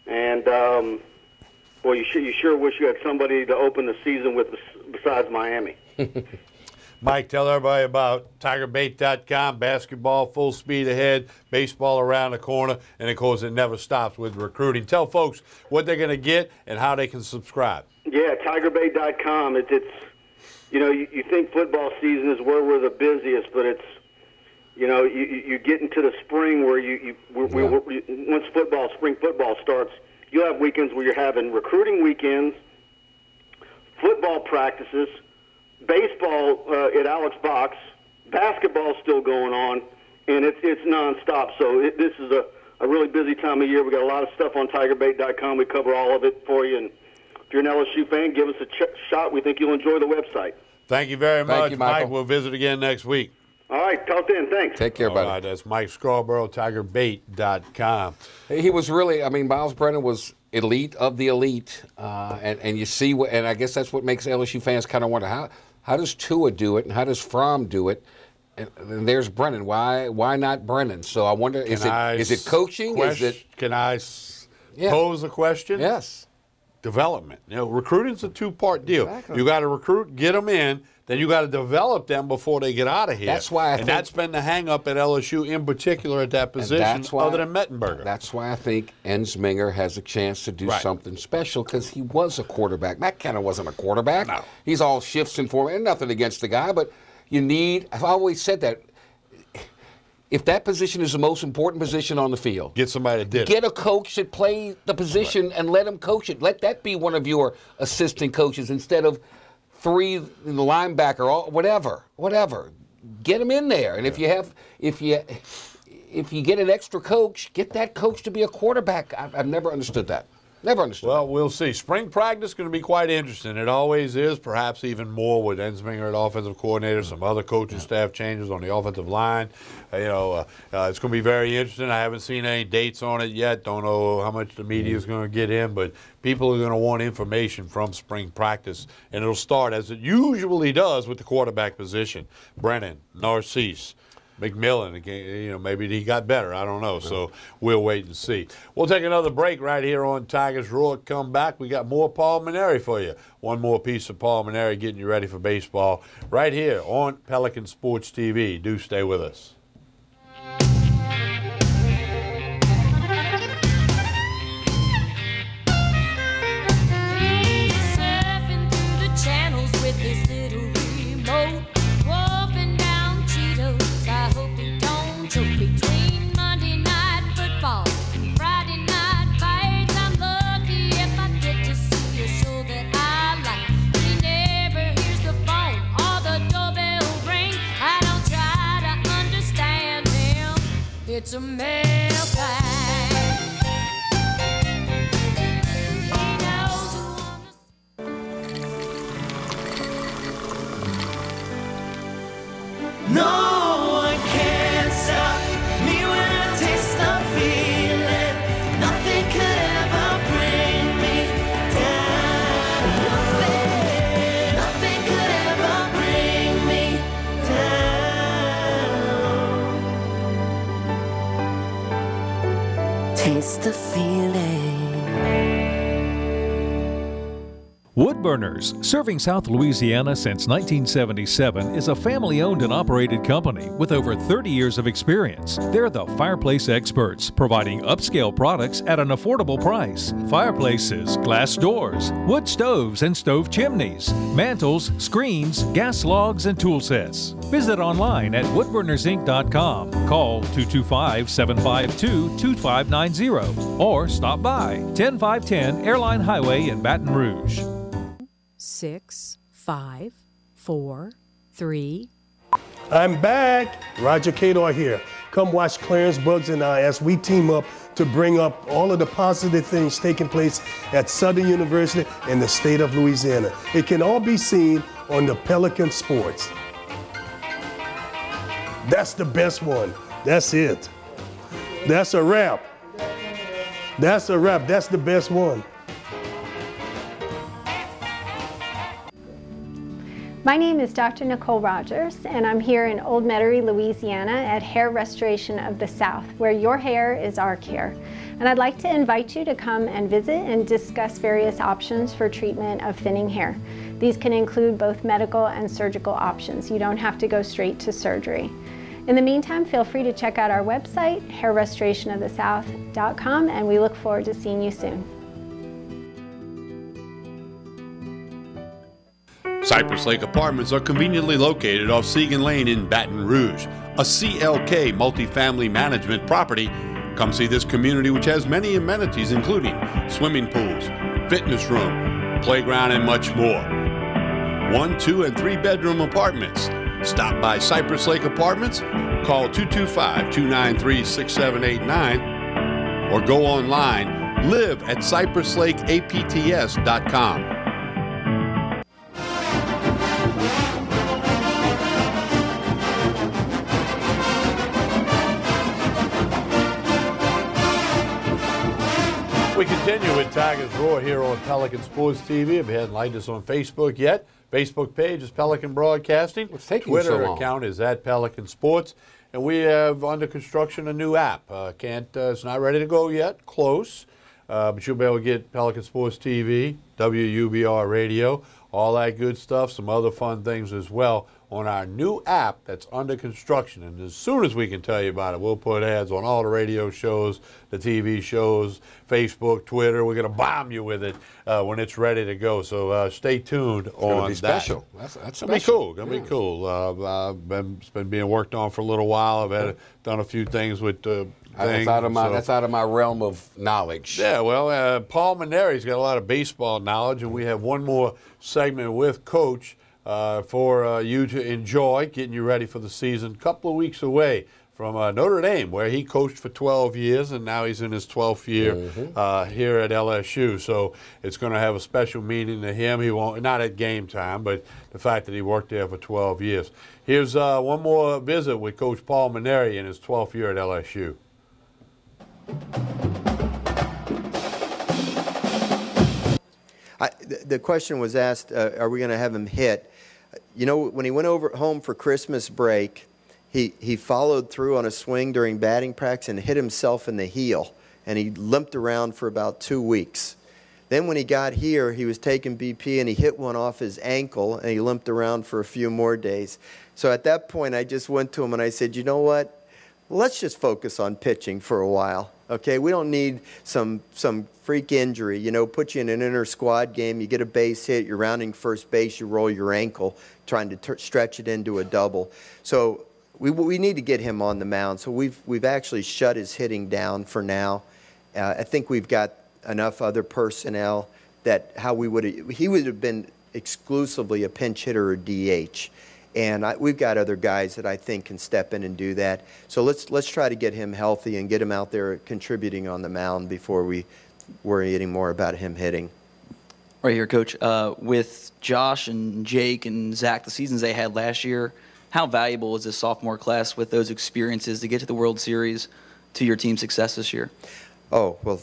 and you sure wish you had somebody to open the season with besides Miami. Mike, tell everybody about TigerBait.com, basketball full speed ahead, baseball around the corner, and of course it never stops with recruiting. Tell folks what they're going to get and how they can subscribe. Yeah, TigerBait.com. You think football season is where we're the busiest, but it's, you get into the spring where once spring football starts, you'll have weekends where you're having recruiting weekends, football practices, baseball at Alex Box, basketball still going on, and it's nonstop. So this is a really busy time of year. We got a lot of stuff on TigerBait.com. We cover all of it for you. And if you're an LSU fan, give us a shot. We think you'll enjoy the website. Thank you very much, Thank you, Michael. Mike. We'll visit again next week. All right, talk then. Thanks. Take care, buddy. All right, that's Mike Scarborough, TigerBait.com. He was really, Miles Brennan was elite of the elite, and you see, and I guess that's what makes LSU fans kind of wonder, how does Tua do it, and how does Fromm do it? And there's Brennan. Why not Brennan? So I wonder, is it coaching? Can I pose a question? Yes. Development. Recruiting's a two-part deal. Exactly. You got to recruit, get them in, then you got to develop them before they get out of here. That's why that's been the hang-up at LSU, in particular at that position, other than Mettenberger. That's why I think Ensminger has a chance to do something special, because he was a quarterback. Matt Kenner wasn't a quarterback. No. He's all shifts and form, and nothing against the guy, but I've always said that, if that position is the most important position on the field, get somebody that did Get a coach that play the position and let him coach it. Let that be one of your assistant coaches instead of 3 in the linebacker or whatever. Get him in there. And if you get an extra coach, get that coach to be a quarterback. I've never understood that. Never understood. Well, we'll see. Spring practice is going to be quite interesting. It always is, perhaps even more with Ensminger at offensive coordinator, some other coaching staff changes on the offensive line. It's going to be very interesting. I haven't seen any dates on it yet. Don't know how much the media is going to get in, but people are going to want information from spring practice, and it'll start, as it usually does, with the quarterback position. Brennan, Narcisse, McMillan, maybe he got better. I don't know. So we'll wait and see. We'll take another break right here on Tigers Roar. Come back. We got more Paul Mainieri for you. One more piece of Paul Mainieri getting you ready for baseball right here on Pelican Sports TV. Do stay with us. Woodburners, serving South Louisiana since 1977, is a family-owned and operated company with over 30 years of experience. They're the fireplace experts, providing upscale products at an affordable price. Fireplaces, glass doors, wood stoves and stove chimneys, mantles, screens, gas logs, and tool sets. Visit online at woodburnersinc.com. Call 225-752-2590 or stop by 10510 Airline Highway in Baton Rouge. 6, 5, 4, 3. I'm back. Roger Cador here. Come watch Clarence Bugs and I as we team up to bring up all of the positive things taking place at Southern University in the state of Louisiana. It can all be seen on the Pelican Sports. That's the best one. That's it. That's a wrap. That's a wrap. That's the best one. My name is Dr. Nicole Rogers, and I'm here in Old Metairie, Louisiana at Hair Restoration of the South, where your hair is our care. And I'd like to invite you to come and visit and discuss various options for treatment of thinning hair. These can include both medical and surgical options. You don't have to go straight to surgery. In the meantime, feel free to check out our website, hairrestorationofthesouth.com, and we look forward to seeing you soon. Cypress Lake Apartments are conveniently located off Segan Lane in Baton Rouge, a CLK multifamily management property. Come see this community, which has many amenities including swimming pools, fitness room, playground, and much more. 1, 2, and 3 bedroom apartments. Stop by Cypress Lake Apartments, call 225-293-6789, or go online, live at cypresslakeapts.com. We continue with Tigers Roar here on Pelican Sports TV. If you hadn't liked us on Facebook yet, Facebook page is Pelican Broadcasting. What's taking Twitter so long? account is at Pelican Sports. And we have under construction a new app. It's not ready to go yet, close. But you'll be able to get Pelican Sports TV, WUBR Radio, all that good stuff, some other fun things as well on our new app that's under construction. And as soon as we can tell you about it, we'll put ads on all the radio shows, the TV shows, Facebook, Twitter. We're going to bomb you with it when it's ready to go. So stay tuned on be that. special. That's It's going to be cool. Going to be cool. It's been being worked on for a little while. I've done a few things with things. That's out of my realm of knowledge. Yeah, well, Paul Maneri's got a lot of baseball knowledge, and we have one more segment with Coach for you to enjoy, getting you ready for the season. Couple of weeks away from Notre Dame, where he coached for 12 years, and now he's in his 12th year here at LSU. So it's going to have a special meaning to him. He won't, not at game time, but the fact that he worked there for 12 years. Here's one more visit with Coach Paul Maneri in his 12th year at LSU. The question was asked, are we going to have him hit? You know, when he went home for Christmas break, he followed through on a swing during batting practice and hit himself in the heel, and he limped around for about 2 weeks. Then when he got here, he was taking BP, and he hit one off his ankle, and he limped around for a few more days. So at that point, I just went to him and I said, you know what? Let's just focus on pitching for a while. Okay, we don't need some freak injury. You know, put you in an inter-squad game, you get a base hit, you're rounding first base, you roll your ankle, trying to stretch it into a double. So we need to get him on the mound. So we've actually shut his hitting down for now. I think we've got enough other personnel that he would have been exclusively a pinch hitter or DH. And we've got other guys that I think can step in and do that. So let's try to get him healthy and get him out there contributing on the mound before we worry any more about him hitting. Right here, Coach. With Josh and Jake and Zach, the seasons they had last year, how valuable is this sophomore class with those experiences to get to the World Series to your team's success this year? Oh, well,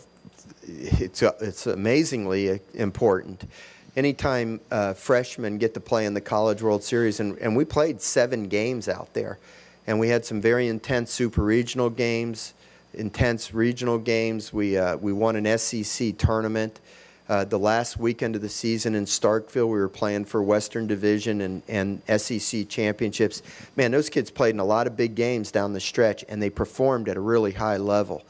it's amazingly important. Anytime freshmen get to play in the College World Series, and we played 7 games out there, and we had some very intense super regional games, intense regional games. We won an SEC tournament. The last weekend of the season in Starkville, we were playing for Western Division and SEC championships. Man, those kids played in a lot of big games down the stretch, and they performed at a really high level.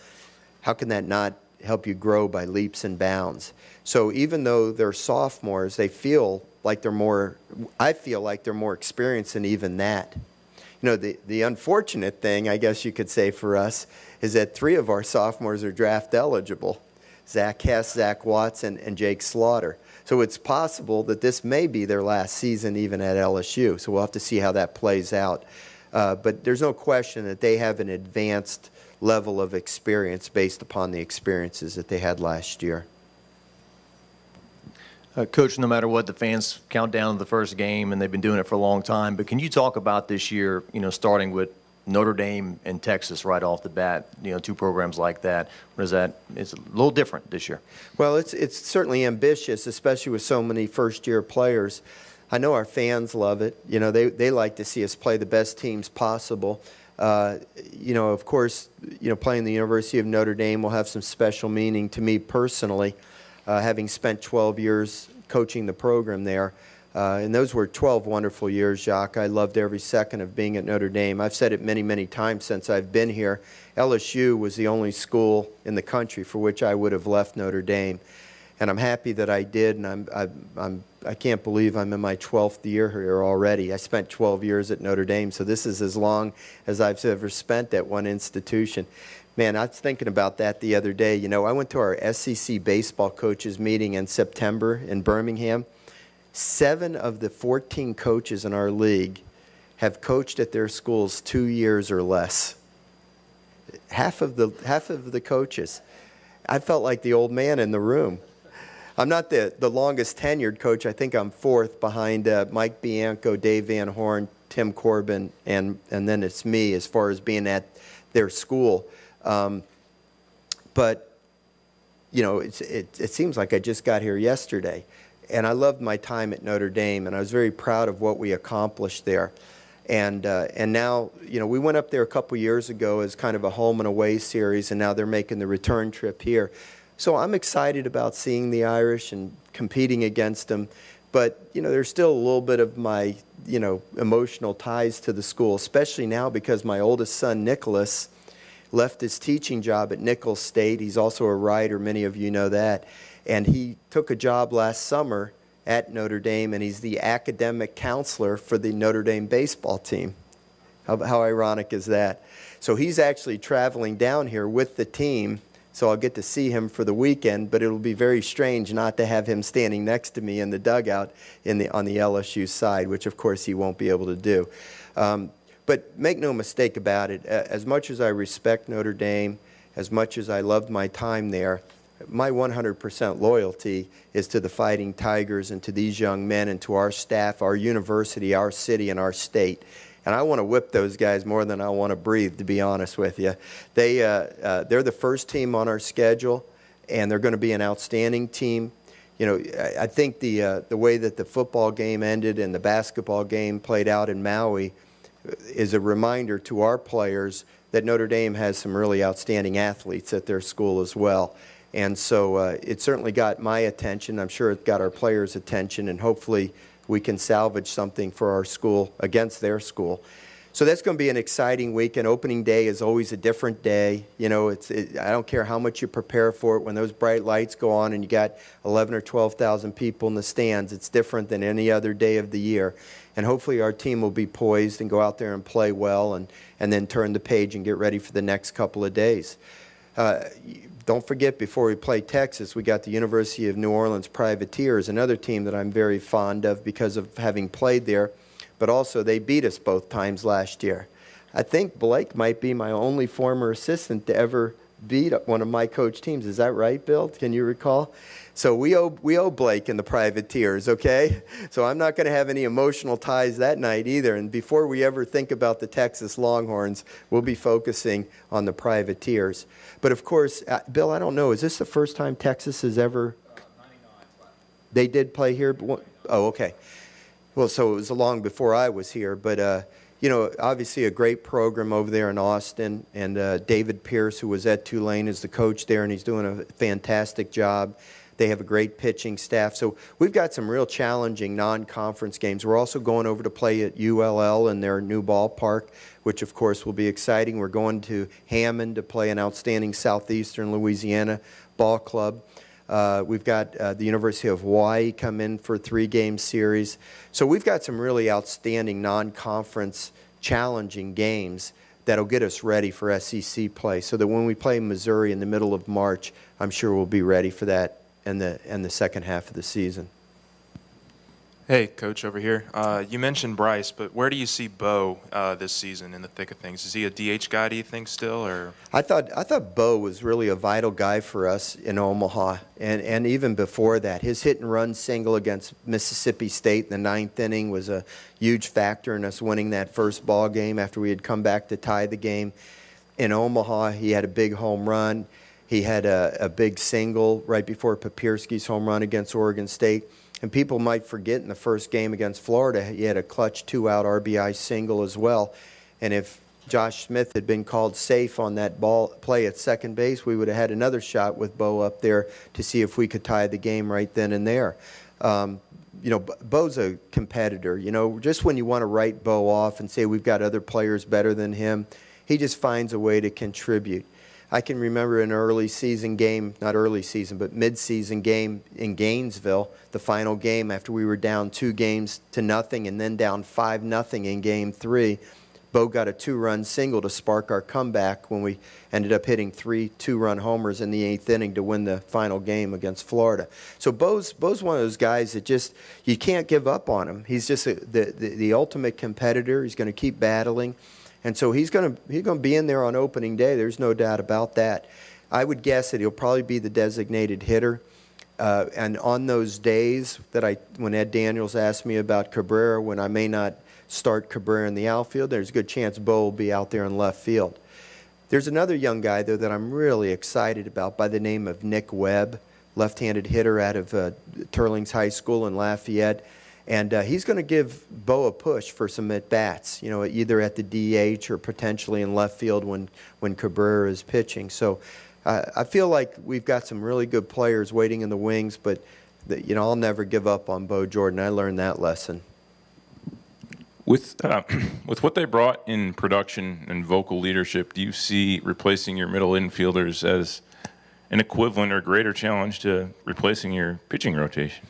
How can that not help you grow by leaps and bounds? So even though they're sophomores, they feel like they're more, I feel like they're more experienced than even that. You know, the unfortunate thing, I guess you could say for us, is that 3 of our sophomores are draft eligible. Zach Hess, Zach Watts, and Jake Slaughter. So it's possible that this may be their last season even at LSU. So we'll have to see how that plays out. But there's no question that they have an advanced level of experience based upon the experiences that they had last year. Coach, no matter what, the fans count down to the first game, and they've been doing it for a long time. But can you talk about this year, you know, starting with Notre Dame and Texas right off the bat, you know, 2 programs like that? What is that? It's a little different this year. Well, it's certainly ambitious, especially with so many first-year players. I know our fans love it. You know, they like to see us play the best teams possible. You know, of course, you know, playing the University of Notre Dame will have some special meaning to me personally, having spent 12 years coaching the program there. And those were 12 wonderful years, Jacques. I loved every second of being at Notre Dame. I've said it many, many times since I've been here. LSU was the only school in the country for which I would have left Notre Dame. And I'm happy that I did, and I can't believe I'm in my 12th year here already. I spent 12 years at Notre Dame, so this is as long as I've ever spent at one institution. Man, I was thinking about that the other day. You know, I went to our SEC baseball coaches meeting in September in Birmingham. 7 of the 14 coaches in our league have coached at their schools 2 years or less. Half of the coaches. I felt like the old man in the room. I'm not the longest tenured coach. I think I'm 4th behind Mike Bianco, Dave Van Horn, Tim Corbin, and then it's me as far as being at their school. But, you know, it seems like I just got here yesterday. And I loved my time at Notre Dame, and I was very proud of what we accomplished there. And now, you know, we went up there a couple years ago as kind of a home and away series, and now they're making the return trip here. So I'm excited about seeing the Irish and competing against them. But, you know, there's still a little bit of my, you know, emotional ties to the school, especially now because my oldest son, Nicholas, left his teaching job at Nicholls State. He's also a writer, many of you know that. And he took a job last summer at Notre Dame, and he's the academic counselor for the Notre Dame baseball team. How ironic is that? So he's actually traveling down here with the team, so I'll get to see him for the weekend, but it'll be very strange not to have him standing next to me in the dugout on the LSU side, which of course he won't be able to do. But make no mistake about it, as much as I respect Notre Dame, as much as I loved my time there, my 100% loyalty is to the Fighting Tigers and to these young men and to our staff, our university, our city, and our state. And I want to whip those guys more than I want to breathe, to be honest with you. They're the first team on our schedule, and they're going to be an outstanding team. You know, I think the way that the football game ended and the basketball game played out in Maui is a reminder to our players that Notre Dame has some really outstanding athletes at their school as well. And so it certainly got my attention. I'm sure it got our players' attention, and hopefully we can salvage something for our school against their school. So that's going to be an exciting weekend. Opening day is always a different day. You know, I don't care how much you prepare for it. When those bright lights go on and you got 11 or 12,000 people in the stands, it's different than any other day of the year. And hopefully our team will be poised and go out there and play well and then turn the page and get ready for the next couple of days. Don't forget, before we play Texas, we got the University of New Orleans Privateers, another team that I'm very fond of because of having played there, but also they beat us both times last year. I think Blake might be my only former assistant to ever beat one of my coach teams. Is that right, Bill? Can you recall? So we owe Blake and the Privateers, okay? So I'm not going to have any emotional ties that night either. And before we ever think about the Texas Longhorns, we'll be focusing on the Privateers. But of course, Bill, I don't know, is this the first time Texas has ever? 99. They did play here? Oh, okay. Well, so it was long before I was here. But, you know, obviously a great program over there in Austin. And David Pierce, who was at Tulane, is the coach there, and he's doing a fantastic job. They have a great pitching staff. So we've got some real challenging non-conference games. We're also going over to play at ULL in their new ballpark, which of course will be exciting. We're going to Hammond to play an outstanding Southeastern Louisiana ball club. We've got the University of Hawaii come in for a 3-game series. So we've got some really outstanding non-conference challenging games that'll get us ready for SEC play, so that when we play Missouri in the middle of March, I'm sure we'll be ready for that in the second half of the season. Hey, Coach, over here. You mentioned Bryce, but where do you see Bo this season in the thick of things? Is he a DH guy, do you think, still? Or I thought Bo was really a vital guy for us in Omaha, and even before that. His hit-and-run single against Mississippi State in the 9th inning was a huge factor in us winning that first ball game after we had come back to tie the game. In Omaha, he had a big home run. He had a big single right before Papierski's home run against Oregon State. And people might forget in the first game against Florida, he had a clutch 2-out RBI single as well. And if Josh Smith had been called safe on that ball play at second base, we would have had another shot with Bo up there to see if we could tie the game right then and there. You know, Bo's a competitor. You know, just when you want to write Bo off and say we've got other players better than him, he just finds a way to contribute. I can remember an early season game, not early season, but mid-season game in Gainesville, the final game after we were down 2-0 and then down 5-0 in Game 3. Bo got a 2-run single to spark our comeback when we ended up hitting 3 2-run homers in the 8th inning to win the final game against Florida. So Bo's one of those guys that just, you can't give up on him. He's just the ultimate competitor. He's going to keep battling. And so he's going to be in there on opening day. There's no doubt about that. I would guess that he'll probably be the designated hitter. And on those days that when Ed Daniels asked me about Cabrera, when I may not start Cabrera in the outfield, there's a good chance Bo will be out there in left field. There's another young guy, though, that I'm really excited about by the name of Nick Webb, left-handed hitter out of Turlings High School in Lafayette. And he's going to give Bo a push for some at-bats, you know, either at the DH or potentially in left field when Cabrera is pitching. So I feel like we've got some really good players waiting in the wings, but, you know, I'll never give up on Bo Jordan. I learned that lesson. With what they brought in production and vocal leadership, do you see replacing your middle infielders as an equivalent or greater challenge to replacing your pitching rotation?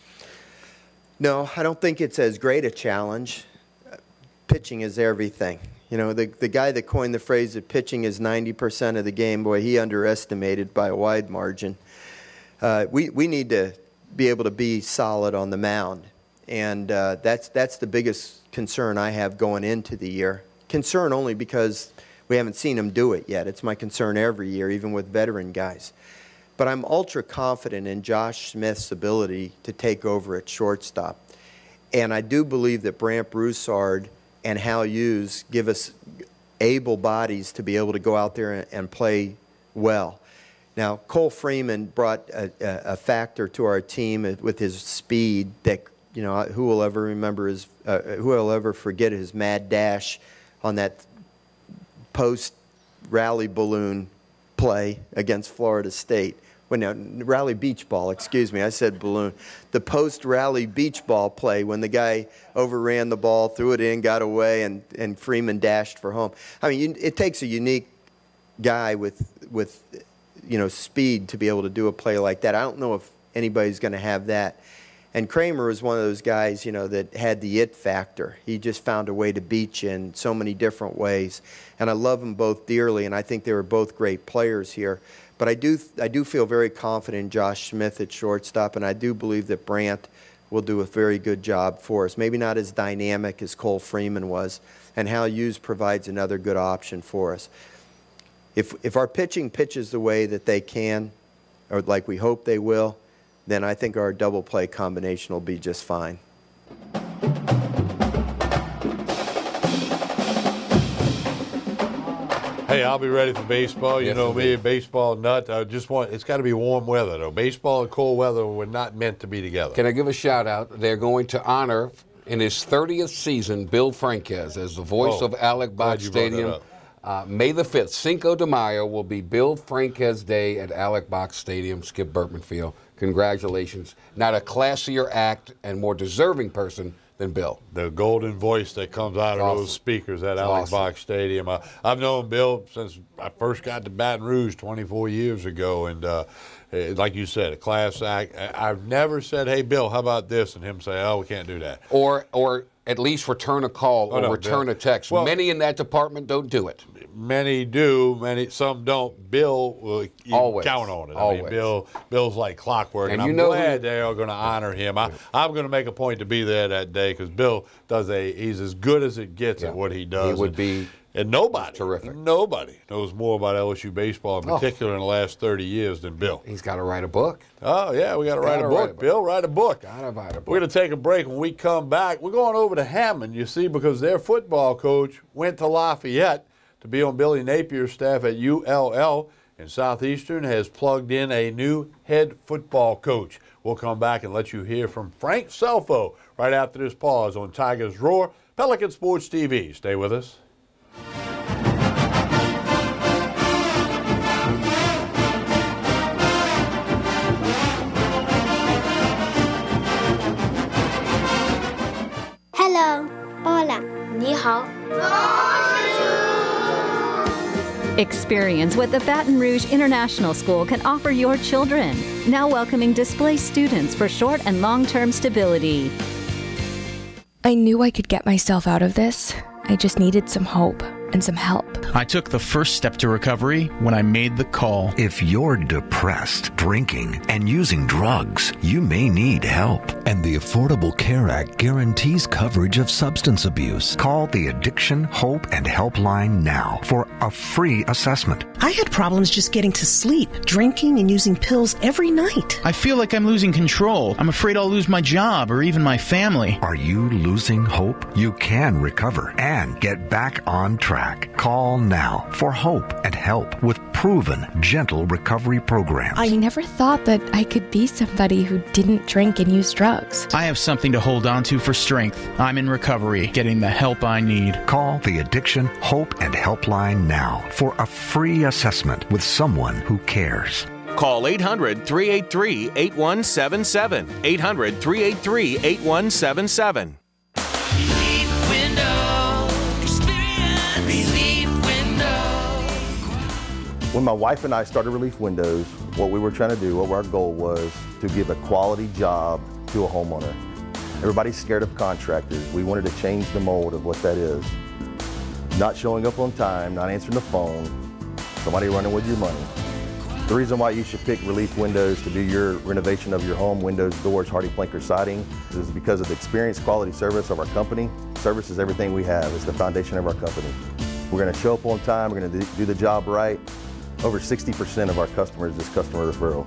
No, I don't think it's as great a challenge. Pitching is everything. You know, the guy that coined the phrase that pitching is 90% of the game, boy, he underestimated by a wide margin. We need to be able to be solid on the mound, and that's the biggest concern I have going into the year. Concern only because we haven't seen him do it yet. It's my concern every year, even with veteran guys. But I'm ultra confident in Josh Smith's ability to take over at shortstop. And I do believe that Brant Broussard and Hal Hughes give us able bodies to be able to go out there and play well. Now, Cole Freeman brought a factor to our team with his speed that, you know, who will ever forget his mad dash on that post-rally balloon play against Florida State. Well, no, rally beach ball, excuse me, I said balloon. The post-rally beach ball play when the guy overran the ball, threw it in, got away, and Freeman dashed for home. I mean, it takes a unique guy with you know, speed to be able to do a play like that. I don't know if anybody's going to have that. And Kramer was one of those guys, you know, that had the it factor. He just found a way to beat you in so many different ways. And I love them both dearly, and I think they were both great players here. But I do feel very confident in Josh Smith at shortstop, and I do believe that Brant will do a very good job for us. Maybe not as dynamic as Cole Freeman was, and Hal Hughes provides another good option for us. If our pitching pitches the way that they can, or like we hope they will, then I think our double play combination will be just fine. Hey, I'll be ready for baseball. You know me, baseball nut. It's got to be warm weather, though. Baseball and cold weather were not meant to be together. Can I give a shout out? They're going to honor, in his 30th season, Bill Franquez as the voice of Alex Box Stadium. May the 5th, Cinco de Mayo, will be Bill Franquez Day at Alex Box Stadium, Skip Bertman Field. Congratulations. Not a classier act and more deserving person than Bill. The golden voice that comes out of those speakers at Alex Box Stadium. I've known Bill since I first got to Baton Rouge 24 years ago, and like you said, a class act. I've never said, "Hey, Bill, how about this?" and him say, "Oh, we can't do that." Or at least return a call or return Bill. a text. Well, many in that department don't do it. Many do, some don't. Bill will Always. count on it. Always. I mean, Bill's like clockwork, and you I'm know glad they are going to honor him. I'm going to make a point to be there that day because Bill he's as good as it gets at what he does. He would be. And nobody knows more about LSU baseball, in particular in the last 30 years, than Bill. He's got to write a book. Oh, yeah, we got to write a book. Bill, write a book. Got to write a book. We're going to take a break. When we come back, we're going over to Hammond, you see, because their football coach went to Lafayette to be on Billy Napier's staff at ULL, and Southeastern has plugged in a new head football coach. We'll come back and let you hear from Frank Selfo right after this pause on Tigers Roar, Pelican Sports TV. Stay with us. Hello, hola, 你好. Experience what the Baton Rouge International School can offer your children. Now welcoming displaced students for short and long-term stability. I knew I could get myself out of this. I just needed some hope and some help. I took the first step to recovery when I made the call. If you're depressed, drinking, and using drugs, you may need help. And the Affordable Care Act guarantees coverage of substance abuse. Call the Addiction, Hope, and Helpline now for a free assessment. I had problems just getting to sleep, drinking and using pills every night. I feel like I'm losing control. I'm afraid I'll lose my job or even my family. Are you losing hope? You can recover and get back on track. Call now for hope and help with proven, gentle recovery programs. I never thought that I could be somebody who didn't drink and use drugs. I have something to hold on to for strength. I'm in recovery, getting the help I need. Call the Addiction, Hope, and Helpline now for a free assessment with someone who cares. Call 800-383-8177. 800-383-8177. When my wife and I started Relief Windows, what we were trying to do, what our goal was to give a quality job to a homeowner. Everybody's scared of contractors. We wanted to change the mold of what that is. Not showing up on time, not answering the phone, somebody running with your money. The reason why you should pick Relief Windows to do your renovation of your home, windows, doors, hardy plank, or siding, is because of the experience, quality service of our company. Service is everything we have. It's the foundation of our company. We're going to show up on time. We're going to do the job right. Over 60% of our customers is customer referral.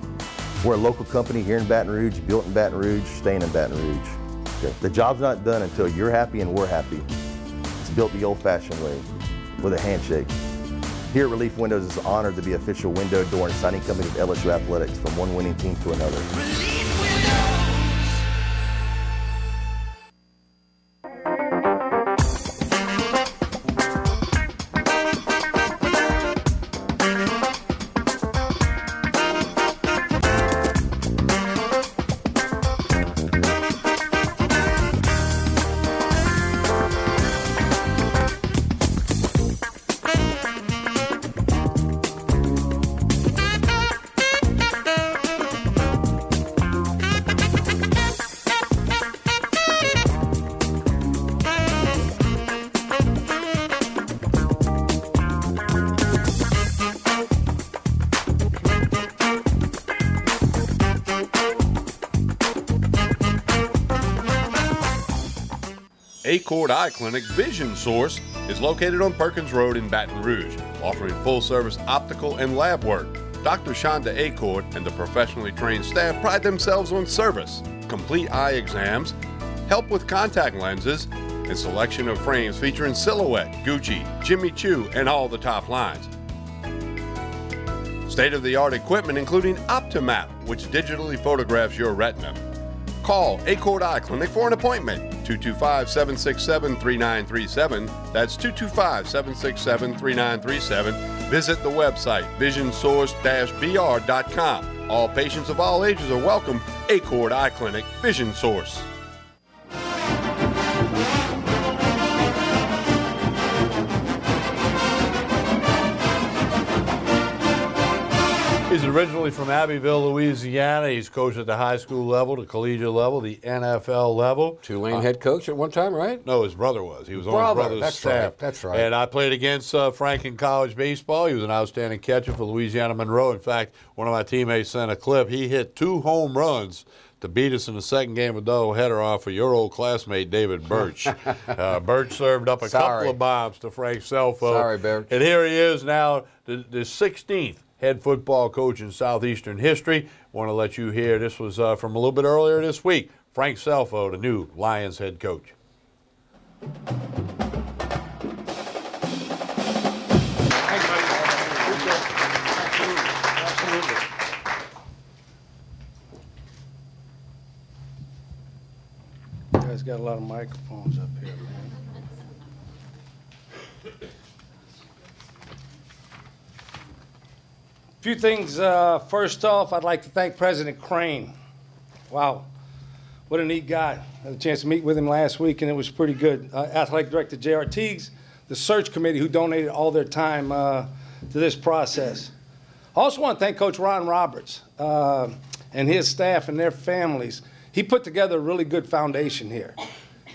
We're a local company here in Baton Rouge, built in Baton Rouge, staying in Baton Rouge. Okay. The job's not done until you're happy and we're happy. It's built the old-fashioned way, with a handshake. Here at Relief Windows, it's an honor to be official window, door, and siding company of LSU Athletics, from one winning team to another. Acord Eye Clinic Vision Source is located on Perkins Road in Baton Rouge, offering full-service optical and lab work. Dr. Shonda Acord and the professionally trained staff pride themselves on service, complete eye exams, help with contact lenses, and selection of frames featuring Silhouette, Gucci, Jimmy Choo, and all the top lines. State-of-the-art equipment including OptiMap, which digitally photographs your retina. Call Acord Eye Clinic for an appointment, 225-767-3937. That's 225-767-3937. Visit the website, visionsource-br.com. All patients of all ages are welcome. Accord Eye Clinic, Vision Source. He's originally from Abbeville, Louisiana. He's coached at the high school level, the collegiate level, the NFL level. Tulane head coach at one time, right? No, his brother was. He was on his brother's that's staff. Right. That's right. And I played against Frank in college baseball. He was an outstanding catcher for Louisiana Monroe. In fact, one of my teammates sent a clip. He hit 2 home runs to beat us in the second game of doubleheader off of your old classmate, David Birch. Birch served up a couple of bombs to Frank Selfo. Sorry, Birch. And here he is now, the 16th head football coach in Southeastern history. Want to let you hear, this was from a little bit earlier this week, Frank Selfo, the new Lions head coach. You guys got a lot of microphones up here, man. A few things. First off, I'd like to thank President Crane. Wow, what a neat guy. I had a chance to meet with him last week, and it was pretty good. Athletic Director J.R. Teagues, the search committee who donated all their time to this process. I also want to thank Coach Ron Roberts and his staff and their families. He put together a really good foundation here,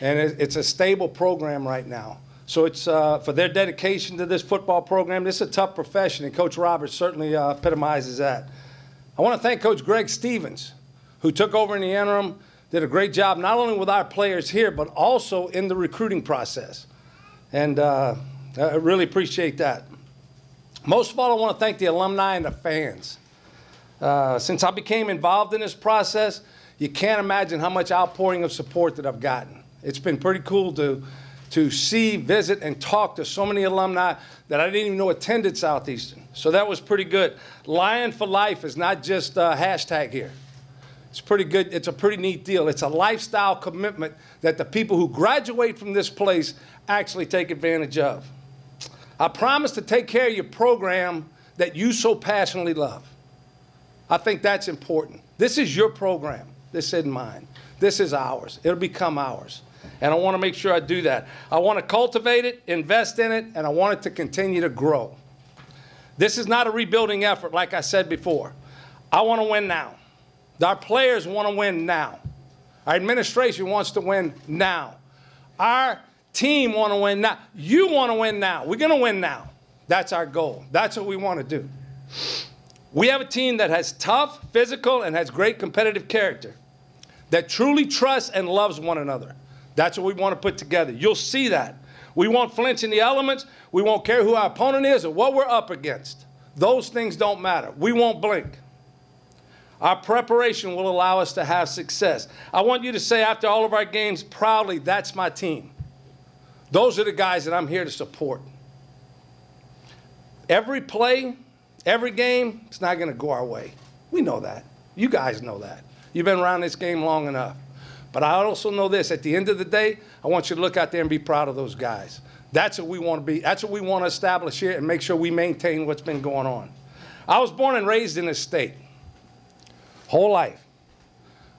and it's a stable program right now. So it's for their dedication to this football program. This is a tough profession, and Coach Roberts certainly epitomizes that. I want to thank Coach Greg Stevens, who took over in the interim, did a great job not only with our players here, but also in the recruiting process. And I really appreciate that. Most of all, I want to thank the alumni and the fans. Since I became involved in this process, you can't imagine how much outpouring of support that I've gotten. It's been pretty cool to see, visit, and talk to so many alumni that I didn't even know attended Southeastern. So that was pretty good. Lion for Life is not just a hashtag here. It's pretty good. It's a pretty neat deal. It's a lifestyle commitment that the people who graduate from this place actually take advantage of. I promise to take care of your program that you so passionately love. I think that's important. This is your program. This isn't mine. This is ours. It'll become ours. And I want to make sure I do that. I want to cultivate it, invest in it, and I want it to continue to grow. This is not a rebuilding effort, like I said before. I want to win now. Our players want to win now. Our administration wants to win now. Our team want to win now. You want to win now. We're going to win now. That's our goal. That's what we want to do. We have a team that has tough, physical, and has great competitive character, that truly trusts and loves one another. That's what we want to put together. You'll see that. We won't flinch in the elements. We won't care who our opponent is or what we're up against. Those things don't matter. We won't blink. Our preparation will allow us to have success. I want you to say after all of our games proudly, that's my team. Those are the guys that I'm here to support. Every play, every game, it's not going to go our way. We know that. You guys know that. You've been around this game long enough. But I also know this, at the end of the day, I want you to look out there and be proud of those guys. That's what we want to be. That's what we want to establish here and make sure we maintain what's been going on. I was born and raised in this state, whole life.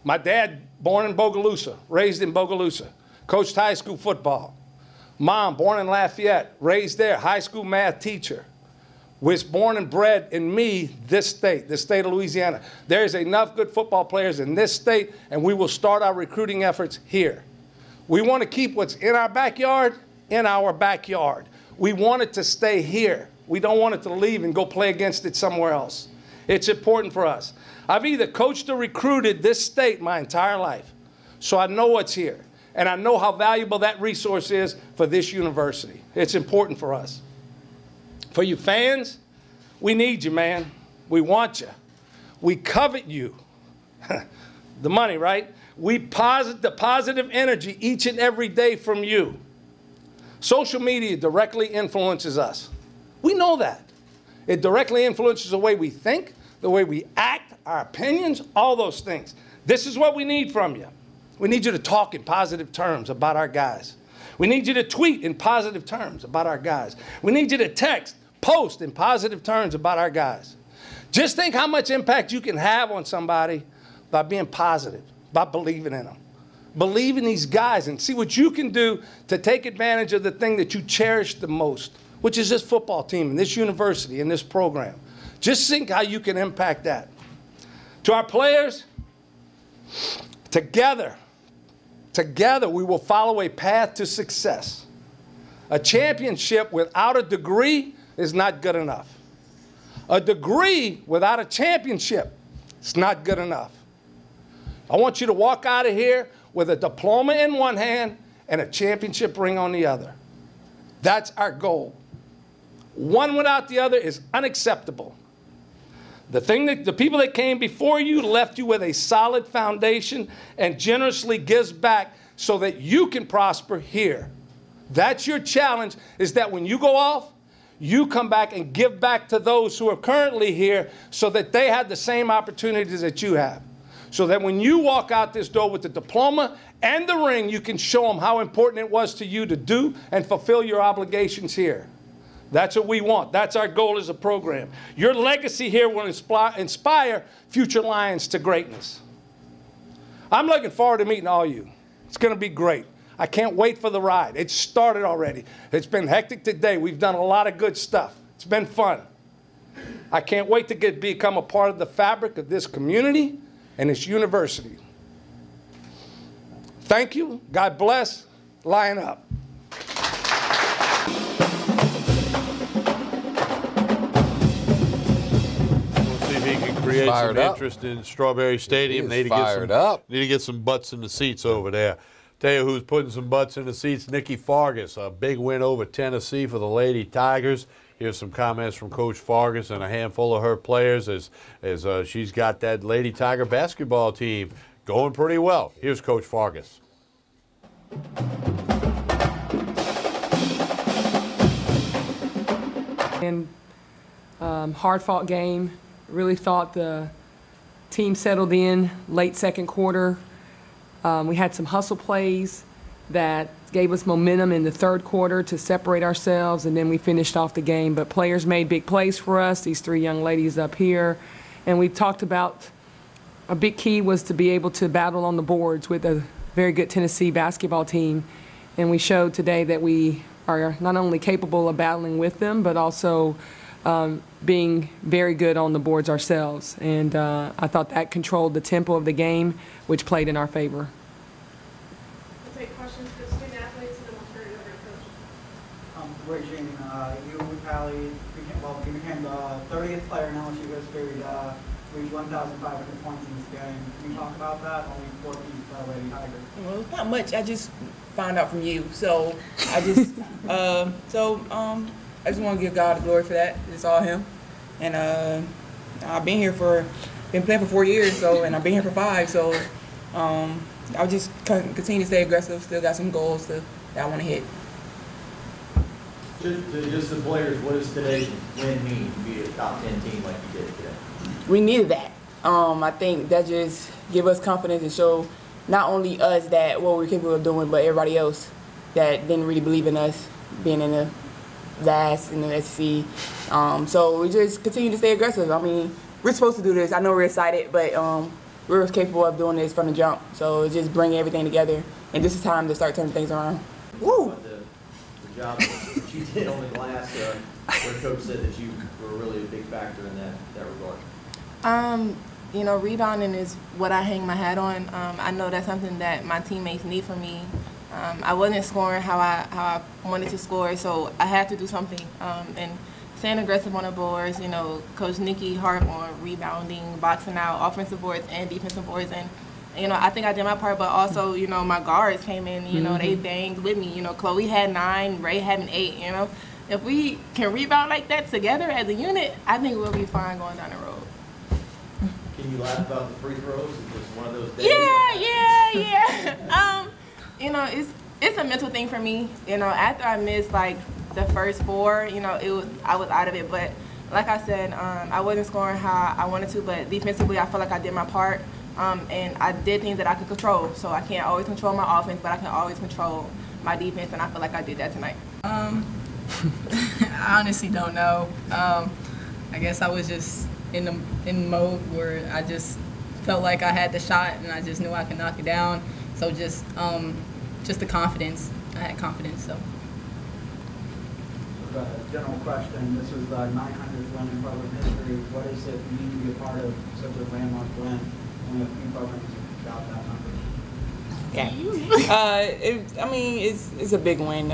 My dad, born in Bogalusa, raised in Bogalusa, coached high school football. Mom, born in Lafayette, raised there, high school math teacher. Was born and bred in me, this state of Louisiana. There's enough good football players in this state, and we will start our recruiting efforts here. We want to keep what's in our backyard in our backyard. We want it to stay here. We don't want it to leave and go play against it somewhere else. It's important for us. I've either coached or recruited this state my entire life, so I know what's here, and I know how valuable that resource is for this university. It's important for us. For you fans, we need you, man. We want you. We covet you. The money, right? We posit the positive energy each and every day from you. Social media directly influences us. We know that. It directly influences the way we think, the way we act, our opinions, all those things. This is what we need from you. We need you to talk in positive terms about our guys. We need you to tweet in positive terms about our guys. We need you to text, post in positive terms about our guys. Just think how much impact you can have on somebody by being positive, by believing in them. Believe in these guys and see what you can do to take advantage of the thing that you cherish the most, which is this football team and this university and this program. Just think how you can impact that. To our players, together we will follow a path to success. A championship without a degree is not good enough. A degree without a championship is not good enough. I want you to walk out of here with a diploma in one hand and a championship ring on the other. That's our goal. One without the other is unacceptable. The people that came before you left you with a solid foundation and generously gives back so that you can prosper here. That's your challenge, is that when you go off, you come back and give back to those who are currently here so that they have the same opportunities that you have. So that when you walk out this door with the diploma and the ring, you can show them how important it was to you to do and fulfill your obligations here. That's what we want. That's our goal as a program. Your legacy here will inspire future Lions to greatness. I'm looking forward to meeting all you. It's going to be great. I can't wait for the ride. It started already. It's been hectic today. We've done a lot of good stuff. It's been fun. I can't wait to become a part of the fabric of this community and this university. Thank you. God bless. Line up. He can create some interest in Strawberry Stadium. Need to get some butts in the seats over there. Tell you who's putting some butts in the seats, Nikki Fargas. A big win over Tennessee for the Lady Tigers. Here's some comments from Coach Fargas and a handful of her players as she's got that Lady Tiger basketball team going pretty well. Here's Coach Fargas. And hard-fought game. Really thought the team settled in late second quarter. We had some hustle plays that gave us momentum in the third quarter to separate ourselves, and then we finished off the game. But players made big plays for us, these three young ladies up here. And we talked about a big key was to be able to battle on the boards with a very good Tennessee basketball team. And we showed today that we are not only capable of battling with them, but also being very good on the boards ourselves. And I thought that controlled the tempo of the game, which played in our favor. We'll take questions for the student athletes, and then we'll turn it over to Coach. Regine, you probably became the 30th player in LSU history to reach 1,500 points in this game. Can you talk about that? Only 14 for Lady Tigers. Well, it's not much. I just found out from you, so I just I just want to give God the glory for that. It's all Him, and I've been playing for 4 years, and I've been here for 5, so I'll just continue to stay aggressive. Still got some goals that I want to hit. Just the players, what does today's win mean to be a top 10 team like you did today? We needed that. I think that just give us confidence and show not only us that what we're capable of doing, but everybody else that didn't really believe in us being in the last in the SEC. So we just continue to stay aggressive. I mean, we're supposed to do this. I know we're excited, but we're capable of doing this from the jump. So just bring everything together, and this is time to start turning things around. Woo! The job that you did on the glass, where Coach said that you were really a big factor in that regard. You know, rebounding is what I hang my hat on. I know that's something that my teammates need from me. I wasn't scoring how I wanted to score, so I had to do something. And staying aggressive on the boards, you know, Coach Nikki hard on rebounding, boxing out, offensive boards and defensive boards. And you know, I think I did my part, but also, you know, my guards came in, you know, they banged with me. You know, Chloe had 9, Ray had an 8, you know. If we can rebound like that together as a unit, I think we'll be fine going down the road. Can you laugh about the free throws? Is this one of those days? Yeah. You know, it's a mental thing for me. You know, after I missed like the first 4, you know, I was out of it. But like I said, I wasn't scoring how I wanted to, but defensively, I felt like I did my part. And I did things that I could control. So I can't always control my offense, but I can always control my defense, and I feel like I did that tonight. I honestly don't know. I guess I was just in mode where I just felt like I had the shot and I just knew I could knock it down. So just the confidence. I had confidence. So. General question. This was the 900th win in program history. What does it mean to be a part of such a landmark win? Only a few programs got that number. It's a big win.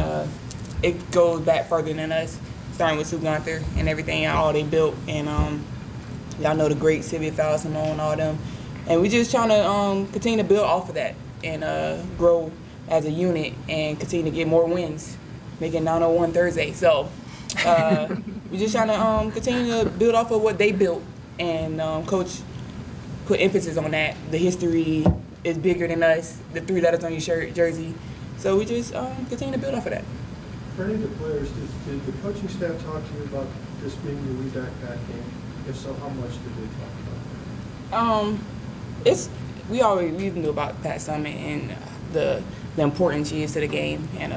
It goes back further than us, starting with Sue Gunther and everything, all they built. And y'all know the great Sylvia Fowler-Simone and all them. And we just trying to continue to build off of that and grow as a unit and continue to get more wins, making 901 Thursday. So we're just trying to continue to build off of what they built. And Coach put emphasis on that. The history is bigger than us, the 3 letters on your shirt, jersey. So we just continue to build off of that. For any of the players, did the coaching staff talk to you about this being your reback Pat game? If so, how much did they talk about that? We knew about Pat Summitt and the importance she is to the game, and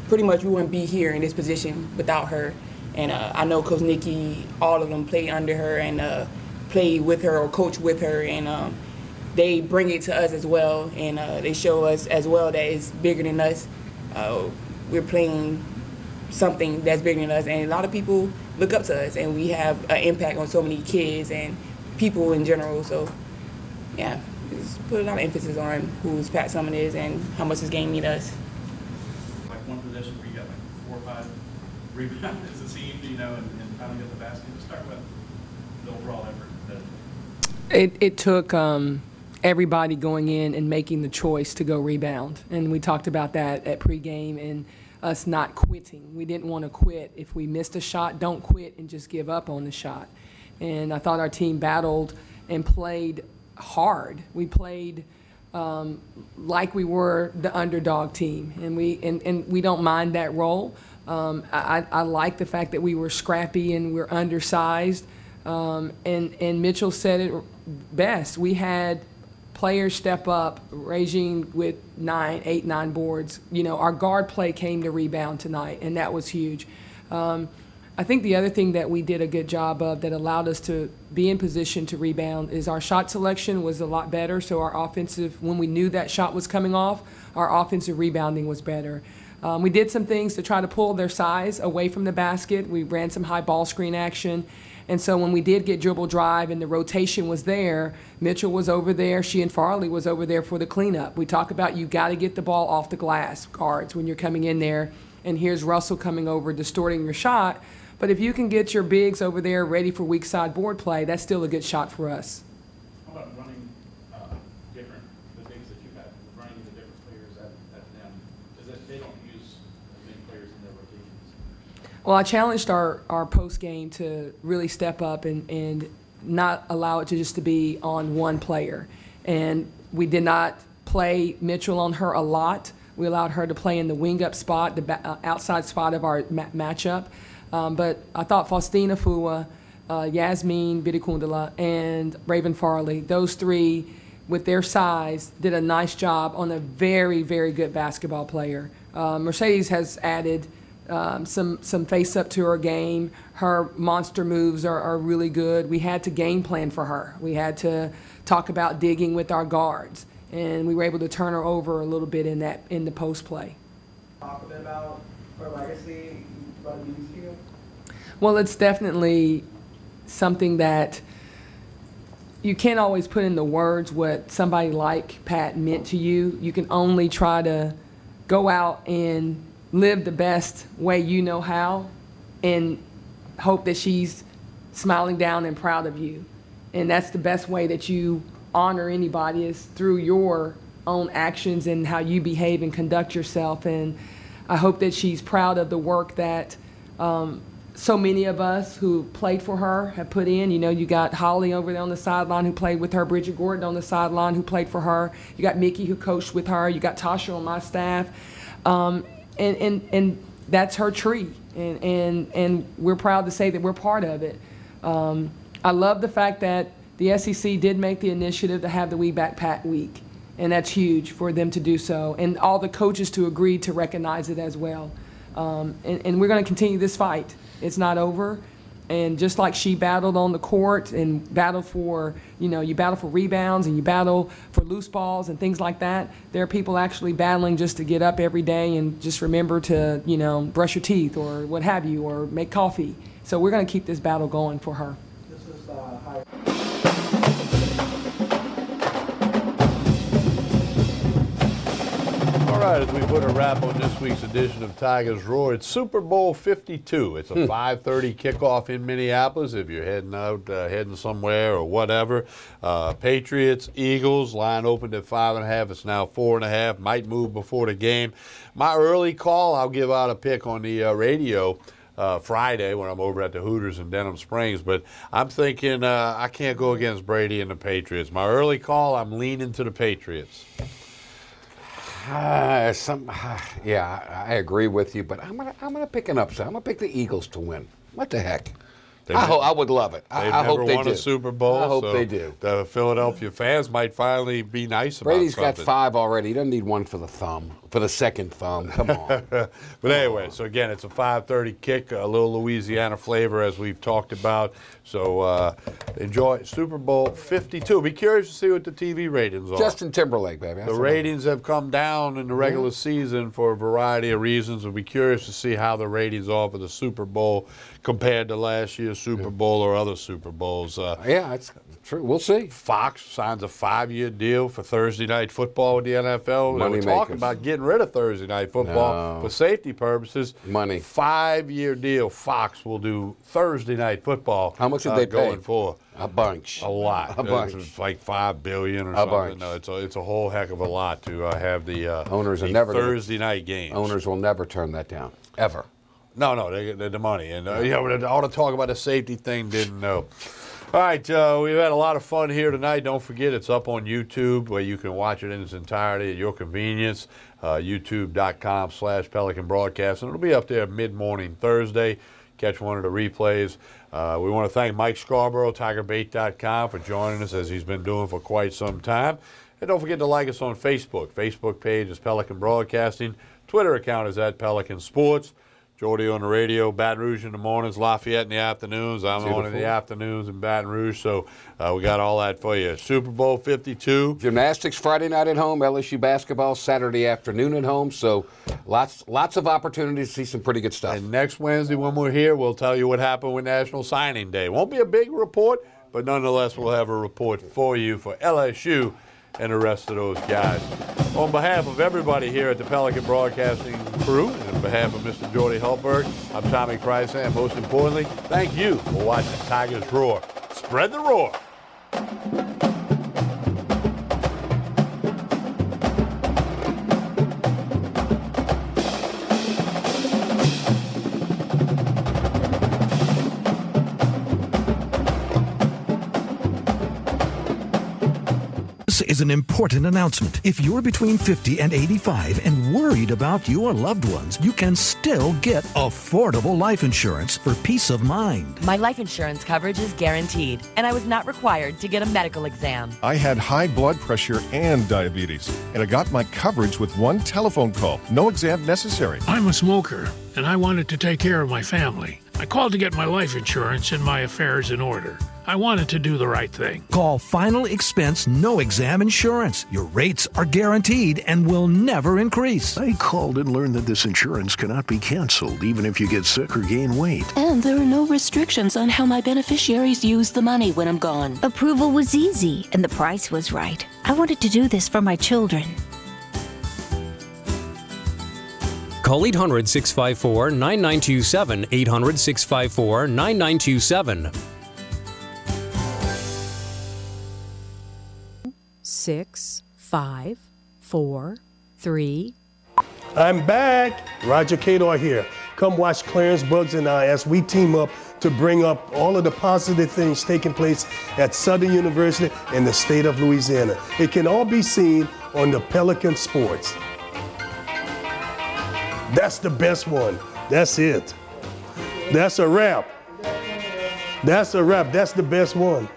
pretty much we wouldn't be here in this position without her. And I know Coach Nikki, all of them played under her and played with her or coached with her, and they bring it to us as well, and they show us as well that it's bigger than us. We're playing something that's bigger than us, and a lot of people look up to us, and we have an impact on so many kids and people in general. So, yeah, just put a lot of emphasis on who Pat Summitt is and how much this game means us. Like one possession where you got like 4 or 5 rebounds as a team, and finally got the basket. Just start with the overall effort. It took everybody going in and making the choice to go rebound. And we talked about that at pregame and us not quitting. We didn't want to quit. If we missed a shot, don't quit and just give up on the shot. And I thought our team battled and played hard. We played like we were the underdog team, and we don't mind that role. I like the fact that we were scrappy and we're undersized. And Mitchell said it best. We had players step up, ranging with 8, 9 boards. Our guard play came to rebound tonight, and that was huge. I think the other thing that we did a good job of that allowed us to be in position to rebound is our shot selection was a lot better. So our offensive, when we knew that shot was coming off, our offensive rebounding was better. We did some things to try to pull their size away from the basket. We ran some high ball screen action. And so when we did get dribble drive and the rotation was there, Mitchell was over there, she and Farley was over there for the cleanup. We talk about you got to get the ball off the glass, guards, when you're coming in there. And here's Russell coming over, distorting your shot. But if you can get your bigs over there ready for weak side board play, that's still a good shot for us. How about running the things that you had, running the different players at them? Because they don't use as many players in their rotations. Well, I challenged our post game to really step up and not allow it to just to be on one player. And we did not play Mitchell on her a lot. We allowed her to play in the wing up spot, the outside spot of our matchup. But I thought Faustina Fua, Yasmin Bidikundala, and Raven Farley, those 3 with their size did a nice job on a very, very good basketball player. Mercedes has added some face up to her game. Her monster moves are really good. We had to game plan for her. We had to talk about digging with our guards, and we were able to turn her over a little bit in the post play. Talk a bit about her legacy, what it means to you. Well, it's definitely something that you can't always put in the words what somebody like Pat meant to you. You can only try to go out and live the best way you know how and hope that she's smiling down and proud of you. And that's the best way that you honor anybody, is through your own actions and how you behave and conduct yourself. And I hope that she's proud of the work that so many of us who played for her have put in. You got Holly over there on the sideline who played with her, Bridget Gordon on the sideline who played for her. You got Mickey who coached with her. You got Tasha on my staff. And that's her tree. And we're proud to say that we're part of it. I love the fact that the SEC did make the initiative to have the We Back Pat Week. And that's huge for them to do so. And all the coaches to agree to recognize it as well. And we're going to continue this fight. It's not over. And just like she battled on the court and battled for, you battle for rebounds and you battle for loose balls and things like that, there are people actually battling just to get up every day and just remember to, brush your teeth or what have you, or make coffee. So we're going to keep this battle going for her. This is high. All right, as we put a wrap on this week's edition of Tigers Roar, it's Super Bowl 52. It's a 5:30 kickoff in Minneapolis if you're heading out, heading somewhere or whatever. Patriots, Eagles, line opened at 5.5. It's now 4.5. Might move before the game. My early call, I'll give out a pick on the radio Friday when I'm over at the Hooters in Denham Springs. But I'm thinking I can't go against Brady and the Patriots. My early call, I'm leaning to the Patriots. Yeah, I agree with you, but I'm gonna pick an upset. I'm gonna pick the Eagles to win. What the heck? I would love it. I hope they do. They've never won a Super Bowl. I hope they do. The Philadelphia fans might finally be nice about Brady's something. got 5 already. He doesn't need one for the thumb, for the second thumb. Come on. But anyway, so again, it's a 5:30 kick, a little Louisiana flavor as we've talked about. So enjoy Super Bowl 52. Be curious to see what the TV ratings are. Justin Timberlake, baby. The ratings have come down in the regular season for a variety of reasons. We'll be curious to see how the ratings are for the Super Bowl compared to last year's Super Bowl or other Super Bowls. Yeah, it's true. We'll see. Fox signs a 5-year deal for Thursday Night Football with the NFL. We're talking about getting rid of Thursday Night Football for safety purposes. Money. 5-year deal. Fox will do Thursday Night Football. How much did they going pay? For? A bunch. A lot. A bunch. It's like $5 billion or A something. bunch. No, it's a whole heck of a lot to have the owners the are never Thursday night games. Owners will never turn that down, ever. No, they get the money. And all the talk about the safety thing, didn't know. All right, we've had a lot of fun here tonight. Don't forget, it's up on YouTube where you can watch it in its entirety at your convenience, youtube.com/Pelican Broadcast. And it'll be up there mid-morning Thursday. Catch one of the replays. We want to thank Mike Scarborough, TigerBait.com, for joining us as he's been doing for quite some time. And don't forget to like us on Facebook. Facebook page is Pelican Broadcasting. Twitter account is @Pelican Sports. Jordy on the radio, Baton Rouge in the mornings, Lafayette in the afternoons. I'm on in the afternoons in Baton Rouge, so we got all that for you. Super Bowl 52. Gymnastics Friday night at home, LSU basketball Saturday afternoon at home, so lots of opportunities to see some pretty good stuff. And next Wednesday when we're here, we'll tell you what happened with National Signing Day. Won't be a big report, but nonetheless, we'll have a report for you for LSU and the rest of those guys. On behalf of everybody here at the Pelican Broadcasting crew, and on behalf of Mr. Jordy Hultberg, I'm Tommy Price, and most importantly, thank you for watching Tigers Roar. Spread the roar. This is an important announcement. If you're between 50 and 85 and worried about your loved ones, you can still get affordable life insurance for peace of mind. My life insurance coverage is guaranteed, and I was not required to get a medical exam. I had high blood pressure and diabetes, and I got my coverage with one telephone call. No exam necessary. I'm a smoker, and I wanted to take care of my family. I called to get my life insurance and my affairs in order. I wanted to do the right thing. Call Final Expense No Exam Insurance. Your rates are guaranteed and will never increase. I called and learned that this insurance cannot be canceled even if you get sick or gain weight. And there are no restrictions on how my beneficiaries use the money when I'm gone. Approval was easy and the price was right. I wanted to do this for my children. Call 800-654-9927, 800-654-9927. 6, 5, 4, 3. I'm back. Roger Cador here. Come watch Clarence Bugs and I as we team up to bring up all of the positive things taking place at Southern University in the state of Louisiana. It can all be seen on the Pelican Sports. That's the best one. That's it. That's a wrap. That's a wrap. That's the best one.